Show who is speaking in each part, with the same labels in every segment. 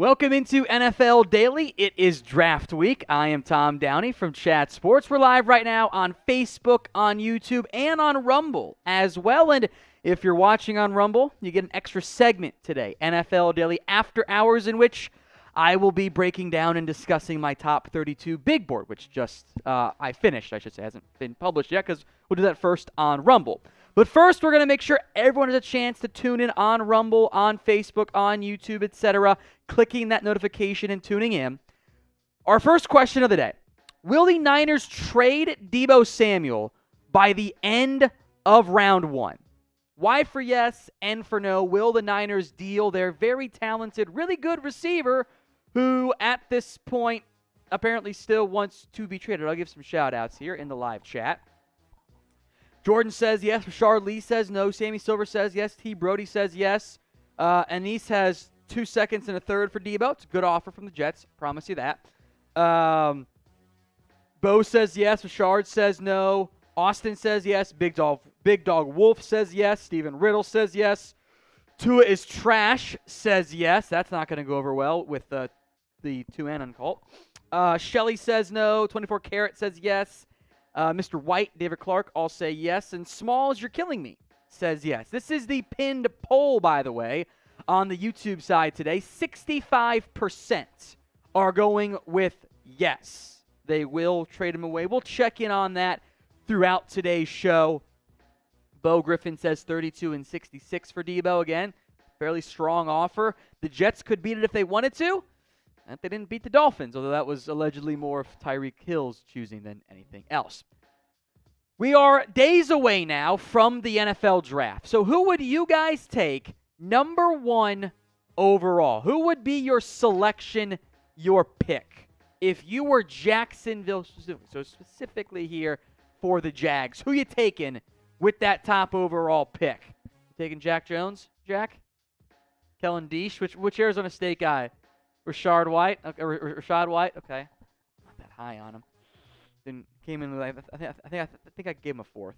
Speaker 1: Welcome into NFL Daily. It is draft week. I am Tom Downey from Chat Sports. We're live right now on Facebook, on YouTube, and on Rumble as well. And if you're watching on Rumble, you get an extra segment today, NFL Daily After Hours, in which I will be breaking down and discussing my top 32 big board, which just I finished, I should say. Hasn't been published yet because we'll do that first on Rumble. But first, we're going to make sure everyone has a chance to tune in on Rumble, on Facebook, on YouTube, etc., clicking that notification and tuning in. Our first question of the day. Will the Niners trade Deebo Samuel by the end of round one? Y for yes, N for no. Will the Niners deal their very talented, really good receiver who at this point apparently still wants to be traded? I'll give some shout-outs here in the live chat. Jordan says yes. Rashard Lee says no. Sammy Silver says yes. T. Brody says yes. Anise has 2 seconds and a third for Deebo. It's a good offer from the Jets. Promise you that. Bo says yes. Rashard says no. Austin says yes. Big Dog Wolf says yes. Steven Riddle says yes. Tua is trash says yes. That's not going to go over well with the 2N cult. Shelly says no. 24 Carat says yes. Mr. White, David Clark, all say yes. And Smalls, You're Killing Me says yes. This is the pinned poll, by the way, on the YouTube side today. 65% are going with yes. They will trade him away. We'll check in on that throughout today's show. Bo Griffin says 32 and 66 for Deebo again. Fairly strong offer. The Jets could beat it if they wanted to. And they didn't beat the Dolphins, although that was allegedly more of Tyreek Hill's choosing than anything else. We are days away now from the NFL draft. So who would you guys take number one overall? Who would be your selection, your pick? If you were Jacksonville, so specifically here for the Jags, who you taking with that top overall pick? You taking Jack Jones, Jack? Kellen Deesh? Which Arizona State guy? Rashad White. Okay, Rashad White. Okay, not that high on him. Then came in with I think I gave him a fourth.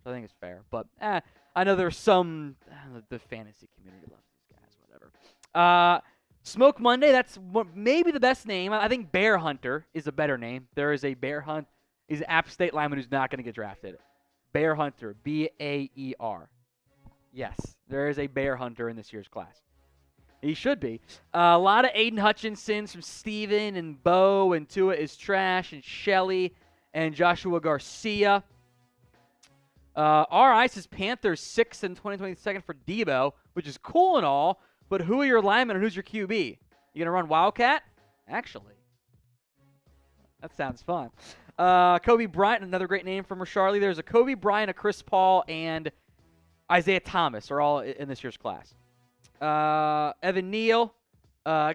Speaker 1: So I think it's fair. But I know there's some the fantasy community loves these guys. Whatever. Smoke Monday. That's maybe the best name. I think Bear Hunter is a better name. There is a Bear Hunt. He's an App State lineman who's not going to get drafted. Bear Hunter. Baer. Yes, there is a Bear Hunter in this year's class. He should be. A lot of Aiden Hutchinsons from Steven and Bo and Tua is trash and Shelly and Joshua Garcia. R.I. says Panthers 6th and 2022 for Deebo, which is cool and all, but who are your linemen and who's your QB? You going to run Wildcat? Actually. That sounds fun. Kobe Bryant, another great name from Rashard. There's a Kobe Bryant, a Chris Paul, and Isaiah Thomas are all in this year's class. Evan Neal,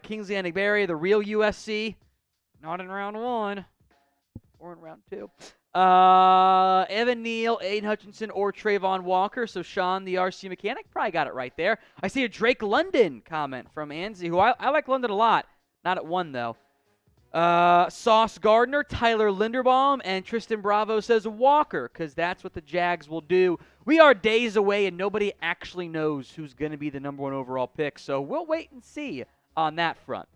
Speaker 1: Kingsley Enagbare, the real USC, not in round one, or in round two. Evan Neal, Aiden Hutchinson, or Trayvon Walker. So Sean, the RC mechanic, probably got it right there. I see a Drake London comment from Anzi, who I like London a lot. Not at one, though. Sauce Gardner, Tyler Linderbaum, and Tristan Bravo says Walker, because that's what the Jags will do. We are days away, and nobody actually knows who's going to be the number one overall pick, so we'll wait and see on that front.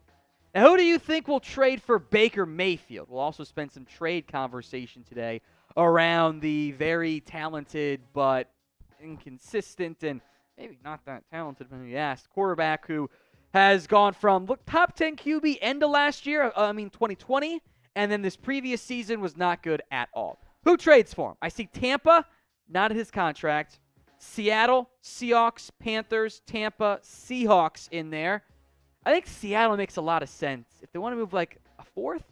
Speaker 1: Now, who do you think will trade for Baker Mayfield? We'll also spend some trade conversation today around the very talented but inconsistent and maybe not that talented when you ask quarterback who has gone from top 10 QB end of last year, 2020, and then this previous season was not good at all. Who trades for him? I see Tampa, not at his contract. Seattle, Seahawks, Panthers, Tampa, Seahawks in there. I think Seattle makes a lot of sense. If they want to move like a fourth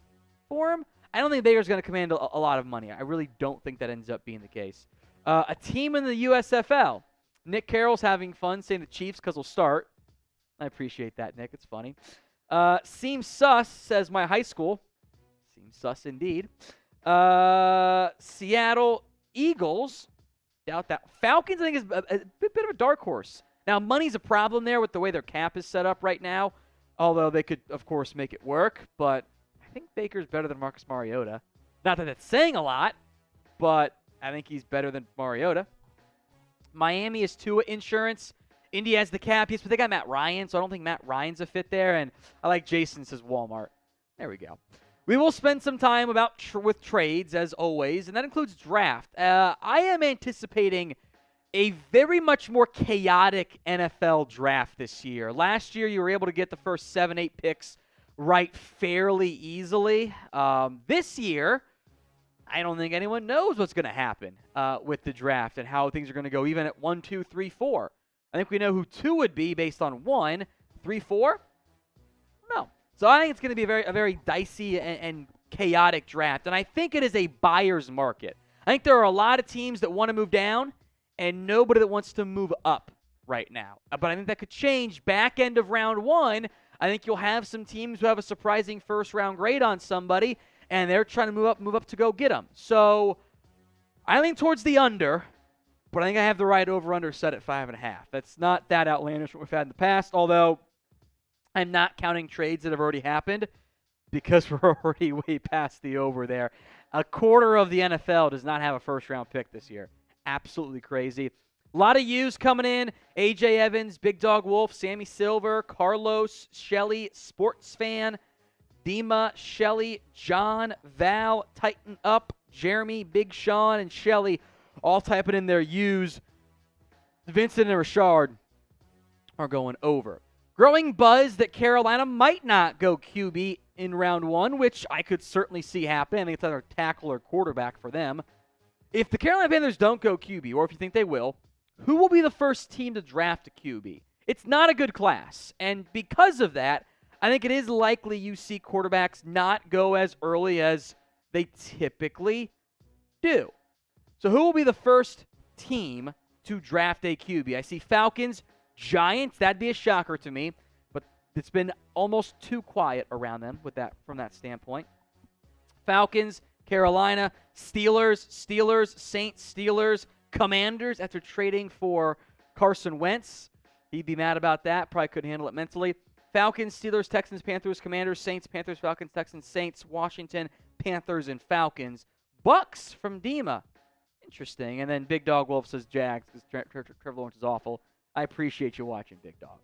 Speaker 1: for him, I don't think Baker's going to command a lot of money. I really don't think that ends up being the case. A team in the USFL. Nick Carroll's having fun saying the Chiefs because we'll start. I appreciate that, Nick. It's funny. Seems sus, says my high school. Seems sus indeed. Seattle Eagles. Doubt that. Falcons, I think, is a bit of a dark horse. Now, money's a problem there with the way their cap is set up right now, although they could, of course, make it work. But I think Baker's better than Marcus Mariota. Not that that's saying a lot, but I think he's better than Mariota. Miami is Tua insurance. Indy has the cap, yes, but they got Matt Ryan, so I don't think Matt Ryan's a fit there. And I like Jason says Walmart. There we go. We will spend some time with trades, as always, and that includes draft. I am anticipating a very much more chaotic NFL draft this year. Last year, you were able to get the first 7, 8 picks right fairly easily. This year, I don't think anyone knows what's going to happen with the draft and how things are going to go, even at 1, 2, 3, 4. I think we know who 2 would be based on 1, 3, 4. No. So I think it's going to be a very dicey and chaotic draft, and I think it is a buyer's market. I think there are a lot of teams that want to move down and nobody that wants to move up right now. But I think that could change back end of round 1. I think you'll have some teams who have a surprising first-round grade on somebody, and they're trying to move up to go get them. So I lean towards the under, but I think I have the right over-under set at 5.5. That's not that outlandish what we've had in the past, although I'm not counting trades that have already happened because we're already way past the over there. A quarter of the NFL does not have a first-round pick this year. Absolutely crazy. A lot of U's coming in. A.J. Evans, Big Dog Wolf, Sammy Silver, Carlos, Shelley, Sports Fan, Dima, Shelley, John, Val, Tighten Up, Jeremy, Big Sean, and Shelley all typing in their U's. Vincent and Richard are going over. Growing buzz that Carolina might not go QB in round 1, which I could certainly see happen. I think it's either tackle or quarterback for them. If the Carolina Panthers don't go QB, or if you think they will, who will be the first team to draft a QB? It's not a good class, and because of that, I think it is likely you see quarterbacks not go as early as they typically do. So who will be the first team to draft a QB? I see Falcons, Giants. That'd be a shocker to me, but it's been almost too quiet around them from that standpoint. Falcons, Carolina, Steelers, Saints, Steelers, Commanders after trading for Carson Wentz. He'd be mad about that. Probably couldn't handle it mentally. Falcons, Steelers, Texans, Panthers, Commanders, Saints, Panthers, Falcons, Texans, Saints, Washington, Panthers, and Falcons. Bucks from Dima. Interesting. And then Big Dog Wolf says Jags because Trevor Lawrence is awful. I appreciate you watching, Big Dog.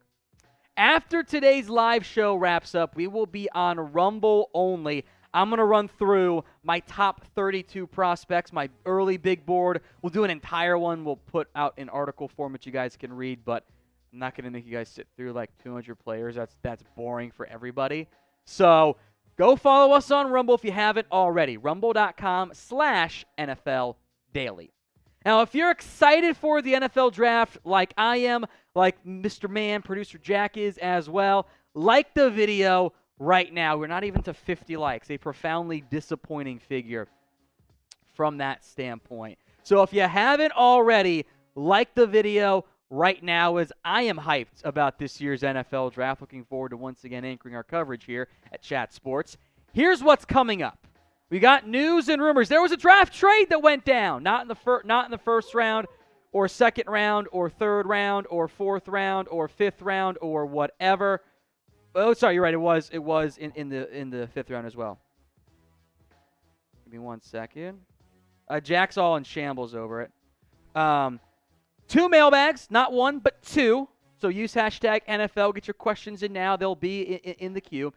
Speaker 1: After today's live show wraps up, we will be on Rumble only. I'm going to run through my top 32 prospects, my early big board. We'll do an entire one. We'll put out in article form that you guys can read, but I'm not going to make you guys sit through like 200 players. That's boring for everybody. So go follow us on Rumble if you haven't already. Rumble.com/NFL Daily. Now, if you're excited for the NFL draft like I am, like Mr. Man, producer Jack is as well, like the video right now. We're not even to 50 likes. A profoundly disappointing figure from that standpoint. So if you haven't already, like the video right now, as I am hyped about this year's NFL draft. Looking forward to once again anchoring our coverage here at Chat Sports. Here's what's coming up. We got news and rumors. There was a draft trade that went down. Not in the first round or second round or third round or fourth round or fifth round or whatever. Oh, sorry, you're right. It was in the fifth round as well. Give me 1 second. Jack's all in shambles over it. 2 mailbags, not 1, but 2. So use hashtag NFL. Get your questions in now. They'll be in the queue.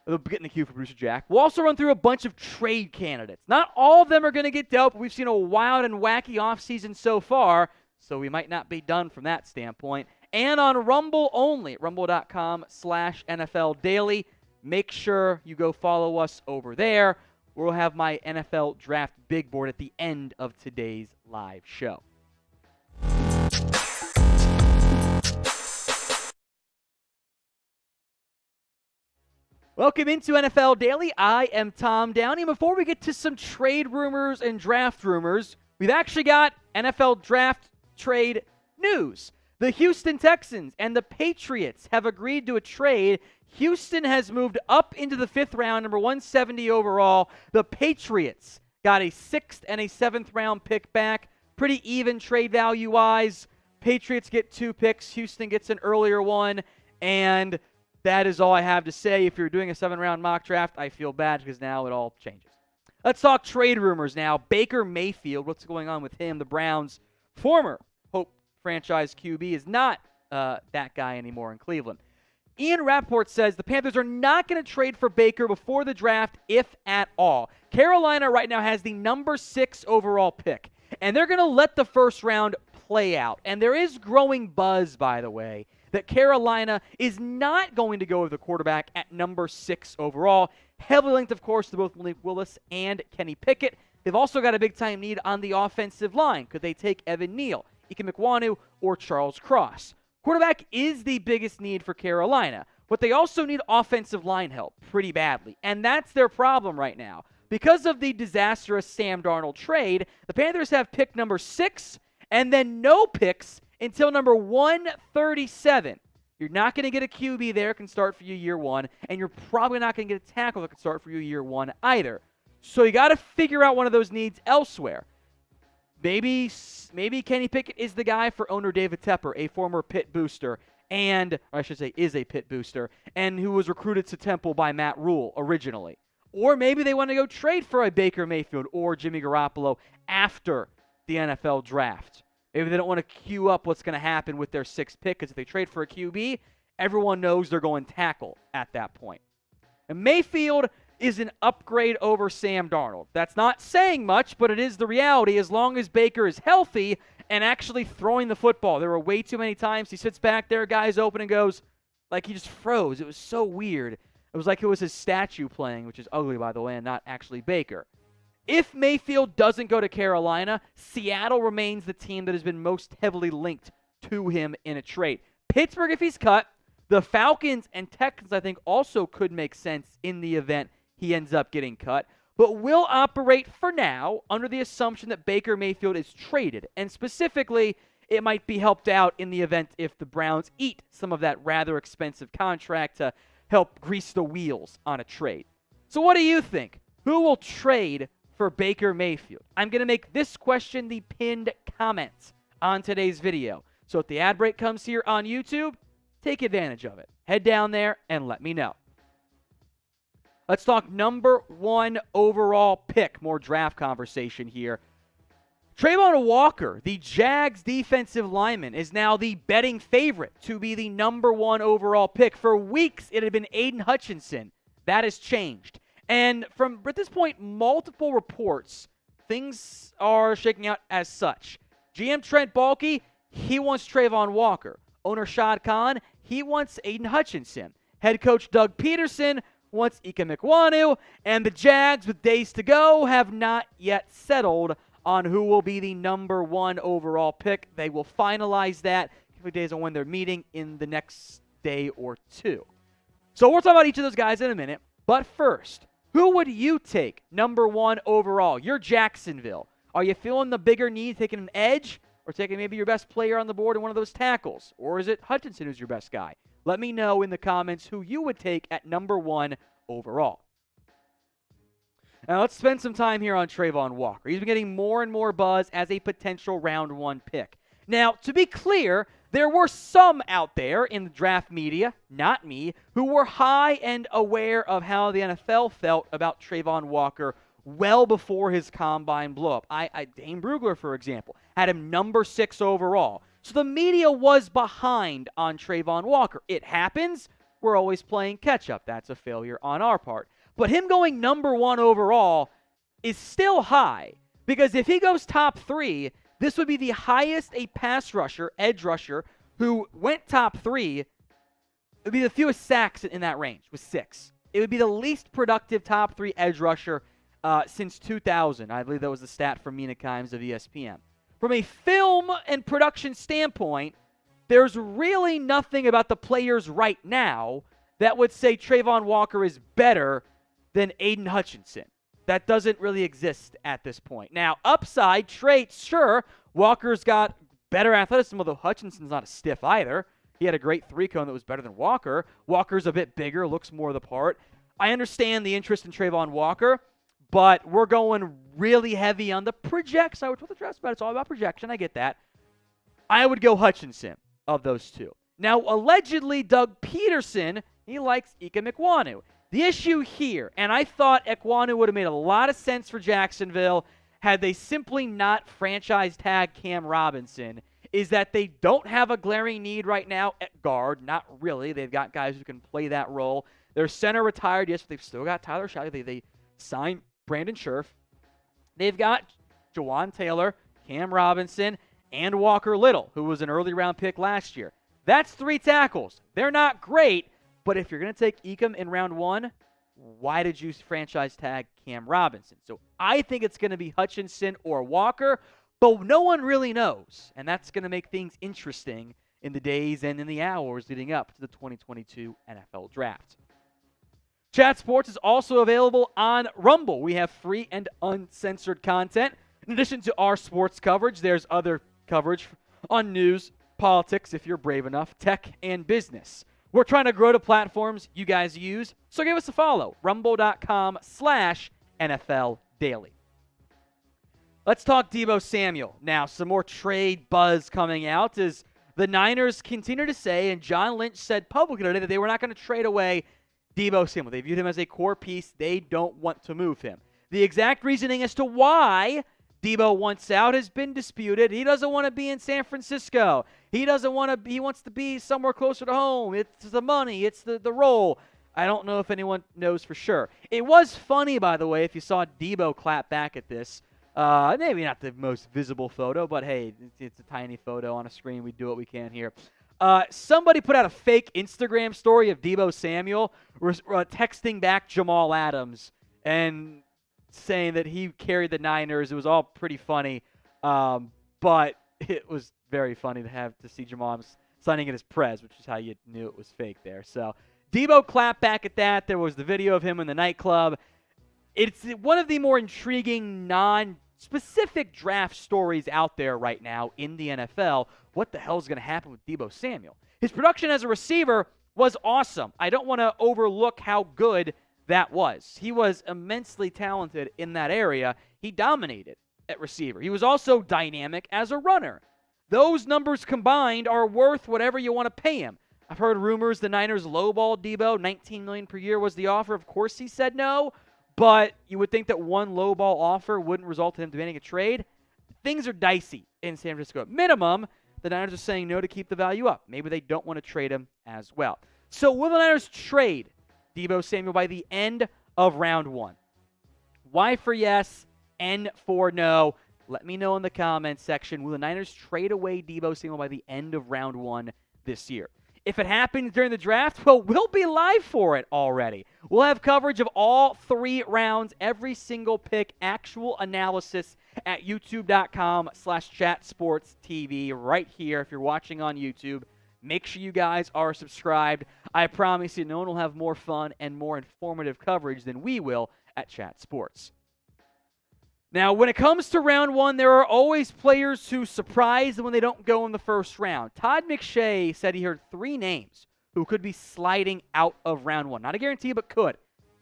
Speaker 1: They'll get in the queue for producer Jack. We'll also run through a bunch of trade candidates. Not all of them are going to get dealt, but we've seen a wild and wacky offseason so far, so we might not be done from that standpoint. And on Rumble only, at rumble.com/NFL Daily. Make sure you go follow us over there. We'll have my NFL draft big board at the end of today's live show. Welcome into NFL Daily. I am Tom Downey. Before we get to some trade rumors and draft rumors, we've actually got NFL draft trade news. The Houston Texans and the Patriots have agreed to a trade. Houston has moved up into the 5th round, number 170 overall. The Patriots got a 6th and a 7th round pick back. Pretty even trade value-wise. Patriots get 2 picks. Houston gets an earlier one. And that is all I have to say. If you're doing a 7-round mock draft, I feel bad because now it all changes. Let's talk trade rumors now. Baker Mayfield, what's going on with him? The Browns' former Hope franchise QB is not that guy anymore in Cleveland. Ian Rappaport says the Panthers are not going to trade for Baker before the draft, if at all. Carolina right now has the number 6 overall pick, and they're going to let the first round play out. And there is growing buzz, by the way, that Carolina is not going to go with the quarterback at number 6 overall. Heavily linked, of course, to both Malik Willis and Kenny Pickett. They've also got a big-time need on the offensive line. Could they take Evan Neal, Ike Ekwonu, or Charles Cross? Quarterback is the biggest need for Carolina, but they also need offensive line help pretty badly, and that's their problem right now. Because of the disastrous Sam Darnold trade, the Panthers have pick number 6 and then no picks until number 137. You're not going to get a QB there that can start for you year 1, and you're probably not going to get a tackle that can start for you year 1 either. So you got to figure out one of those needs elsewhere. Maybe Kenny Pickett is the guy for owner David Tepper, a former Pitt booster, or I should say is a Pitt booster, and who was recruited to Temple by Matt Rule originally. Or maybe they want to go trade for a Baker Mayfield or Jimmy Garoppolo after the NFL draft. Maybe they don't want to queue up what's going to happen with their 6th pick, because if they trade for a QB, everyone knows they're going tackle at that point. And Mayfield is an upgrade over Sam Darnold. That's not saying much, but it is the reality as long as Baker is healthy and actually throwing the football. There were way too many times he sits back there, guys open, and goes, like he just froze. It was so weird. It was like it was his statue playing, which is ugly, by the way, and not actually Baker. If Mayfield doesn't go to Carolina, Seattle remains the team that has been most heavily linked to him in a trade. Pittsburgh, if he's cut, the Falcons and Texans, I think, also could make sense in the event he ends up getting cut, but will operate for now under the assumption that Baker Mayfield is traded, and specifically, it might be helped out in the event if the Browns eat some of that rather expensive contract to help grease the wheels on a trade. So what do you think? Who will trade for Baker Mayfield? I'm going to make this question the pinned comment on today's video. So if the ad break comes here on YouTube, take advantage of it. Head down there and let me know. Let's talk number 1 overall pick. More draft conversation here. Trayvon Walker, the Jags defensive lineman, is now the betting favorite to be the number 1 overall pick. For weeks, it had been Aiden Hutchinson. That has changed. And from at this point, multiple reports, things are shaking out as such. GM Trent Baalke, he wants Trayvon Walker. Owner Shad Khan, he wants Aiden Hutchinson. Head coach Doug Peterson wants Ike Ekwonu, and the Jags, with days to go, have not yet settled on who will be the number 1 overall pick. They will finalize that a few days on when they're meeting in the next day or two. So we'll talk about each of those guys in a minute, but first, who would you take number 1 overall? You're Jacksonville. Are you feeling the bigger need, taking an edge, or taking maybe your best player on the board in one of those tackles? Or is it Hutchinson who's your best guy? Let me know in the comments who you would take at number 1 overall. Now let's spend some time here on Trayvon Walker. He's been getting more and more buzz as a potential round 1 pick. Now, to be clear, there were some out there in the draft media, not me, who were high and aware of how the NFL felt about Trayvon Walker well before his combine blow-up. Dane Brugler, for example, had him number 6 overall. So the media was behind on Trayvon Walker. It happens. We're always playing catch-up. That's a failure on our part. But him going number 1 overall is still high, because if he goes top 3, this would be the highest a pass rusher, edge rusher, who went top 3. It would be the fewest sacks in that range, with 6. It would be the least productive top 3 edge rusher since 2000. I believe that was the stat from Mina Kimes of ESPN. From a film and production standpoint, there's really nothing about the players right now that would say Trayvon Walker is better than Aiden Hutchinson. That doesn't really exist at this point. Now, upside traits, sure, Walker's got better athleticism, although Hutchinson's not a stiff either. He had a great 3-cone that was better than Walker. Walker's a bit bigger, looks more the part. I understand the interest in Trayvon Walker, but we're going really heavy on the projection. Which what the draft's about, it's all about projection. I get that. I would go Hutchinson of those two. Now, allegedly, Doug Peterson, he likes Ike Ekwonu. The issue here, and I thought Ekwonu would have made a lot of sense for Jacksonville had they simply not franchise tag Cam Robinson, is that they don't have a glaring need right now at guard. Not really. They've got guys who can play that role. Their center retired, yes, but they've still got Tyler Shalley. They signed Brandon Scherf. They've got Jawan Taylor, Cam Robinson, and Walker Little, who was an early round pick last year. That's 3 tackles. They're not great, but if you're going to take Ecom in round 1, why did you franchise tag Cam Robinson? So I think it's going to be Hutchinson or Walker, but no one really knows, and that's going to make things interesting in the days and in the hours leading up to the 2022 NFL Draft. Chat Sports is also available on Rumble. We have free and uncensored content. In addition to our sports coverage, there's other coverage on news, politics, if you're brave enough, tech, and business. We're trying to grow the platforms you guys use, so give us a follow, rumble.com/NFL Daily. Let's talk Deebo Samuel. Now, some more trade buzz coming out as the Niners continue to say, and John Lynch said publicly today that they were not going to trade away Deebo Samuel. They viewed him as a core piece. They don't want to move him. The exact reasoning as to why Deebo wants out has been disputed. He doesn't want to be in San Francisco. He wants to be somewhere closer to home. It's the money. It's the role. I don't know if anyone knows for sure. It was funny, by the way, if you saw Deebo clap back at this. Maybe not the most visible photo, but hey, it's a tiny photo on a screen. We do what we can here. Somebody put out a fake Instagram story of Deebo Samuel texting back Jamal Adams and saying that he carried the Niners. It was all pretty funny, but it was very funny to see Jamal Adams signing at his prez, which is how you knew it was fake there. So Deebo clapped back at that. There was the video of him in the nightclub. It's one of the more intriguing non-specific draft stories out there right now in the NFL. What the hell is going to happen with Deebo Samuel? His production as a receiver was awesome. I don't want to overlook how good that was. He was immensely talented in that area. He dominated at receiver. He was also dynamic as a runner. Those numbers combined are worth whatever you want to pay him. I've heard rumors the Niners lowballed Deebo. $19 million per year was the offer. Of course he said no, but you would think that one lowball offer wouldn't result in him demanding a trade. Things are dicey in San Francisco. At minimum, the Niners are saying no to keep the value up. Maybe they don't want to trade him as well. So will the Niners trade Deebo Samuel by the end of round 1? Y for yes, N for no. Let me know in the comments section. Will the Niners trade away Deebo Samuel by the end of round 1 this year? If it happens during the draft, well, we'll be live for it already. We'll have coverage of all 3 rounds, every single pick, actual analysis at youtube.com/chatsportstv right here if you're watching on YouTube. Make sure you guys are subscribed. I promise you no one will have more fun and more informative coverage than we will at Chat Sports. Now, when it comes to round 1, there are always players who surprise when they don't go in the first round. Todd McShay said he heard 3 names who could be sliding out of round 1. Not a guarantee, but could.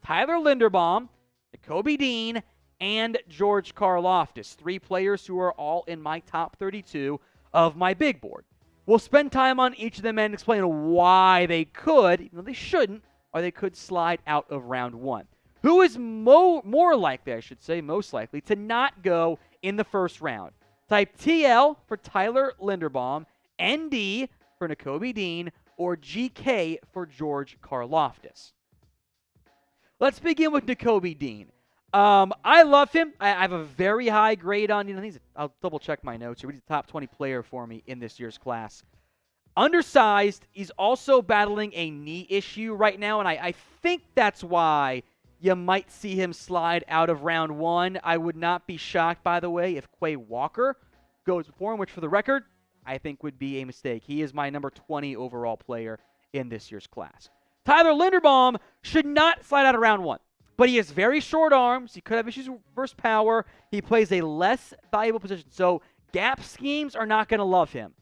Speaker 1: Tyler Linderbaum, Nakobe Dean, and George Karlaftis. 3 players who are all in my top 32 of my big board. We'll spend time on each of them and explain why they could, even though they shouldn't, or they could slide out of round 1. Who is more likely, I should say, most likely, to not go in the first round? Type TL for Tyler Linderbaum, ND for Nakobe Dean, or GK for George Karlaftis. Let's begin with Nakobe Dean. I love him. I have a very high grade on him. I'll double-check my notes here. He's a top 20 player for me in this year's class. Undersized. He's also battling a knee issue right now, and I think that's why you might see him slide out of round 1. I would not be shocked, by the way, if Quay Walker goes before him, which for the record, I think would be a mistake. He is my number 20 overall player in this year's class. Tyler Linderbaum should not slide out of round 1, but he has very short arms. He could have issues with burst power. He plays a less valuable position, so gap schemes are not going to love him.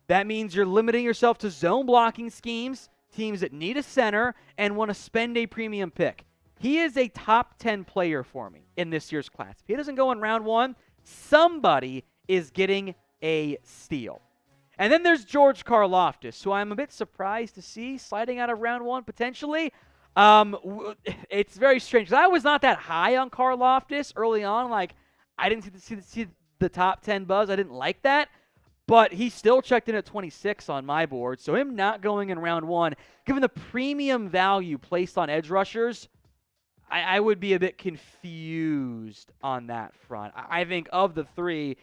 Speaker 1: That means you're limiting yourself to zone blocking schemes, teams that need a center and want to spend a premium pick. He is a top 10 player for me in this year's class. If he doesn't go in round 1, somebody is getting a steal. And then there's George Karlaftis, who I'm a bit surprised to see sliding out of round 1 potentially. It's very strange. I was not that high on Karlaftis early on. I didn't see the top 10 buzz. I didn't like that. but he still checked in at 26 on my board. So him not going in round 1, given the premium value placed on edge rushers, I would be a bit confused on that front. I think of the 3,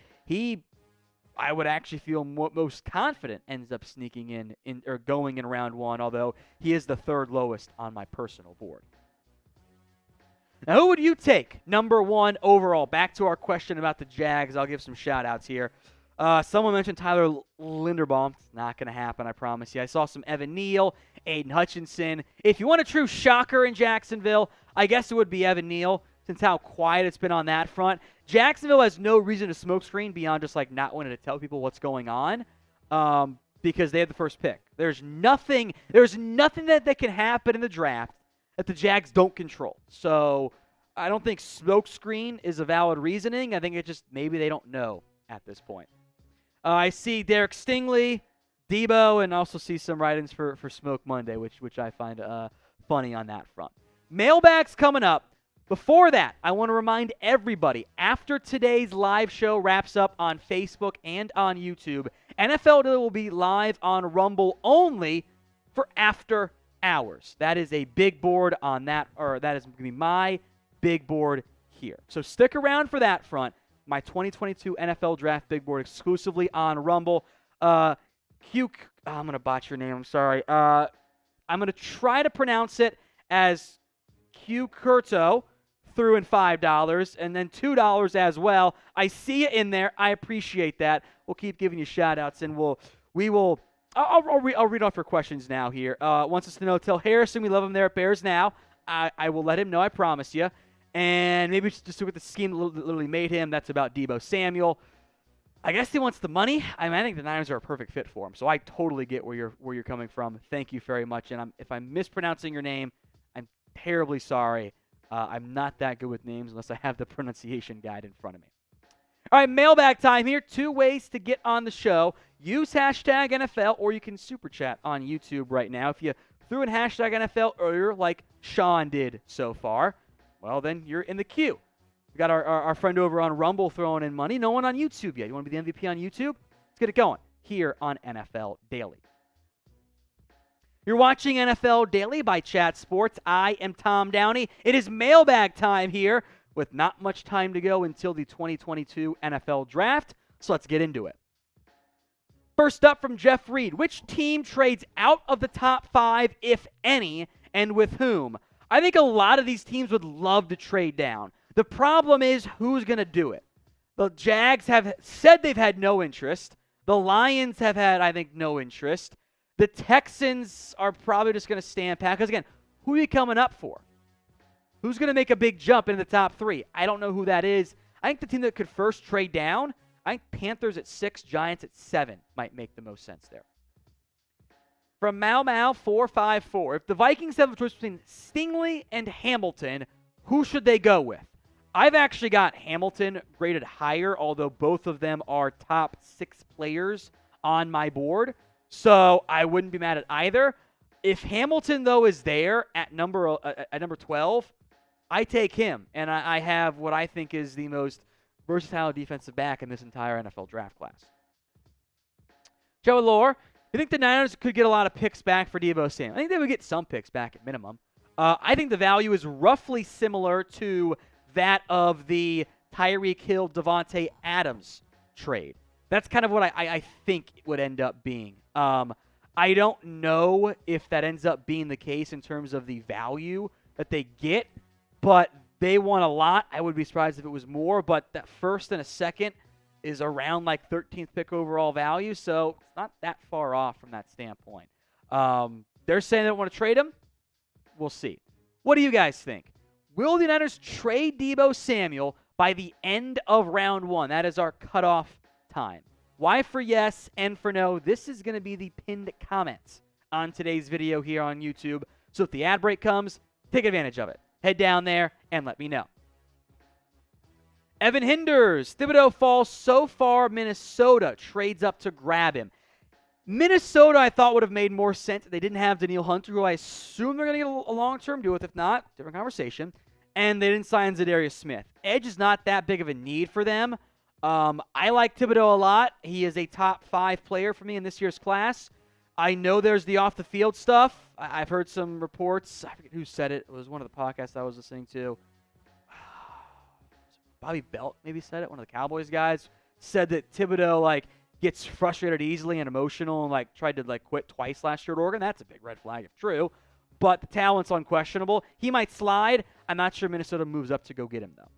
Speaker 1: I would actually feel most confident ends up sneaking in or going in round 1, although he is the 3rd lowest on my personal board. Now, who would you take number 1 overall? Back to our question about the Jags. I'll give some shout-outs here. Someone mentioned Tyler Linderbaum. It's not going to happen, I promise you. I saw some Evan Neal, Aiden Hutchinson. If you want a true shocker in Jacksonville, I guess it would be Evan Neal, since how quiet it's been on that front. Jacksonville has no reason to smokescreen beyond just like not wanting to tell people what's going on, because they had the first pick. There's nothing that can happen in the draft that the Jags don't control. So I don't think smokescreen is a valid reasoning. I think it just maybe they don't know at this point. I see Derek Stingley, Deebo, and also see some write-ins for Smoke Monday, which I find funny on that front. Mailbag's coming up. Before that, I want to remind everybody, after today's live show wraps up on Facebook and on YouTube, NFL Daily will be live on Rumble only for after hours. That is a big board on that, or that is going to be my big board here. So stick around for that front. My 2022 NFL Draft big board exclusively on Rumble. I'm going to botch your name. I'm sorry. I'm going to try to pronounce it as Q Curto. Threw in $5 and then $2 as well. I see it in there. I appreciate that. We'll keep giving you shout-outs, and I'll read off your questions now here. Wants us to know, tell Harrison we love him there at Bears Now. I will let him know, I promise you. And maybe just look at the scheme that literally made him. That's about Deebo Samuel. I guess he wants the money. I think the Niners are a perfect fit for him. So I totally get where you're coming from. Thank you very much. And if I'm mispronouncing your name, I'm terribly sorry. I'm not that good with names unless I have the pronunciation guide in front of me. All right, mailbag time here. 2 ways to get on the show. Use hashtag NFL, or you can super chat on YouTube right now. If you threw in hashtag NFL earlier, like Sean did so far, well, then you're in the queue. We got our friend over on Rumble throwing in money. No one on YouTube yet. You want to be the MVP on YouTube? Let's get it going here on NFL Daily. You're watching NFL Daily by Chat Sports. I am Tom Downey. It is mailbag time here with not much time to go until the 2022 NFL Draft, so let's get into it. First up from Jeff Reed, which team trades out of the top 5, if any, and with whom? I think a lot of these teams would love to trade down. The problem is who's going to do it. The Jags have said they've had no interest. The Lions have had, I think, no interest. The Texans are probably just going to stand pat. Because, again, who are you coming up for? Who's going to make a big jump into the top 3? I don't know who that is. I think the team that could first trade down, I think Panthers at 6, Giants at 7 might make the most sense there. From Mau454, if the Vikings have a choice between Stingley and Hamilton, who should they go with? I've actually got Hamilton graded higher, although both of them are top 6 players on my board. So I wouldn't be mad at either. If Hamilton, though, is there at number 12, I take him. And I have what I think is the most versatile defensive back in this entire NFL draft class. Joe Lore, you think the Niners could get a lot of picks back for Deebo Samuel? I think they would get some picks back at minimum. I think the value is roughly similar to that of the Tyreek Hill, Devontae Adams trade. That's kind of what I think it would end up being. I don't know if that ends up being the case in terms of the value that they get, but they want a lot. I would be surprised if it was more, but that first and a second is around like 13th pick overall value, so it's not that far off from that standpoint. They're saying they don't want to trade him. We'll see. What do you guys think? Will the Niners trade Deebo Samuel by the end of round 1? That is our cutoff time. Y for yes, N for no. This is going to be the pinned comments on today's video here on YouTube. So if the ad break comes, take advantage of it. Head down there and let me know. Evan Hinders. Thibodeau falls so far, Minnesota trades up to grab him. Minnesota, I thought, would have made more sense if they didn't have Danielle Hunter, who I assume they're going to get a long-term deal with. If not, different conversation. And they didn't sign Zadarius Smith. Edge is not that big of a need for them. I like Thibodeau a lot. He is a top 5 player for me in this year's class. I know there's the off-the-field stuff. I've heard some reports. I forget who said it. It was one of the podcasts I was listening to. Bobby Belt maybe said it. One of the Cowboys guys said that Thibodeau, gets frustrated easily and emotional and, tried to, quit twice last year at Oregon. That's a big red flag if true. But the talent's unquestionable. He might slide. I'm not sure Minnesota moves up to go get him, though.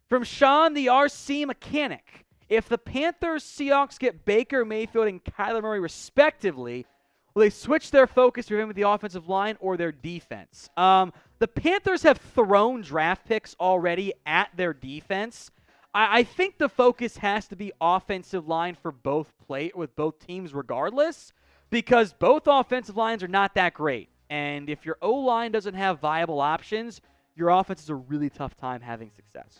Speaker 1: From Sean, the RC Mechanic. If the Panthers, Seahawks get Baker, Mayfield, and Kyler Murray respectively, will they switch their focus to him with the offensive line or their defense? The Panthers have thrown draft picks already at their defense. I think the focus has to be offensive line for both with both teams regardless, because both offensive lines are not that great. And if your O-line doesn't have viable options, your offense has a really tough time having success.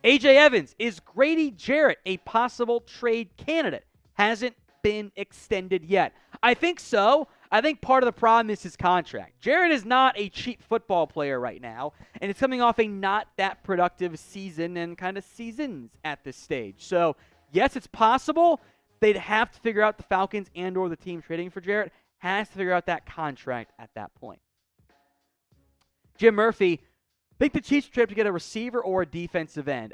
Speaker 1: A.J. Evans, is Grady Jarrett a possible trade candidate? Hasn't been extended yet. I think so. I think part of the problem is his contract. Jarrett is not a cheap football player right now, and it's coming off a not that productive season and kind of seasons at this stage. So, yes, it's possible. They'd have to figure out, the Falcons and or the team trading for Jarrett has to figure out that contract at that point. Jim Murphy, think the Chiefs trade to get a receiver or a defensive end?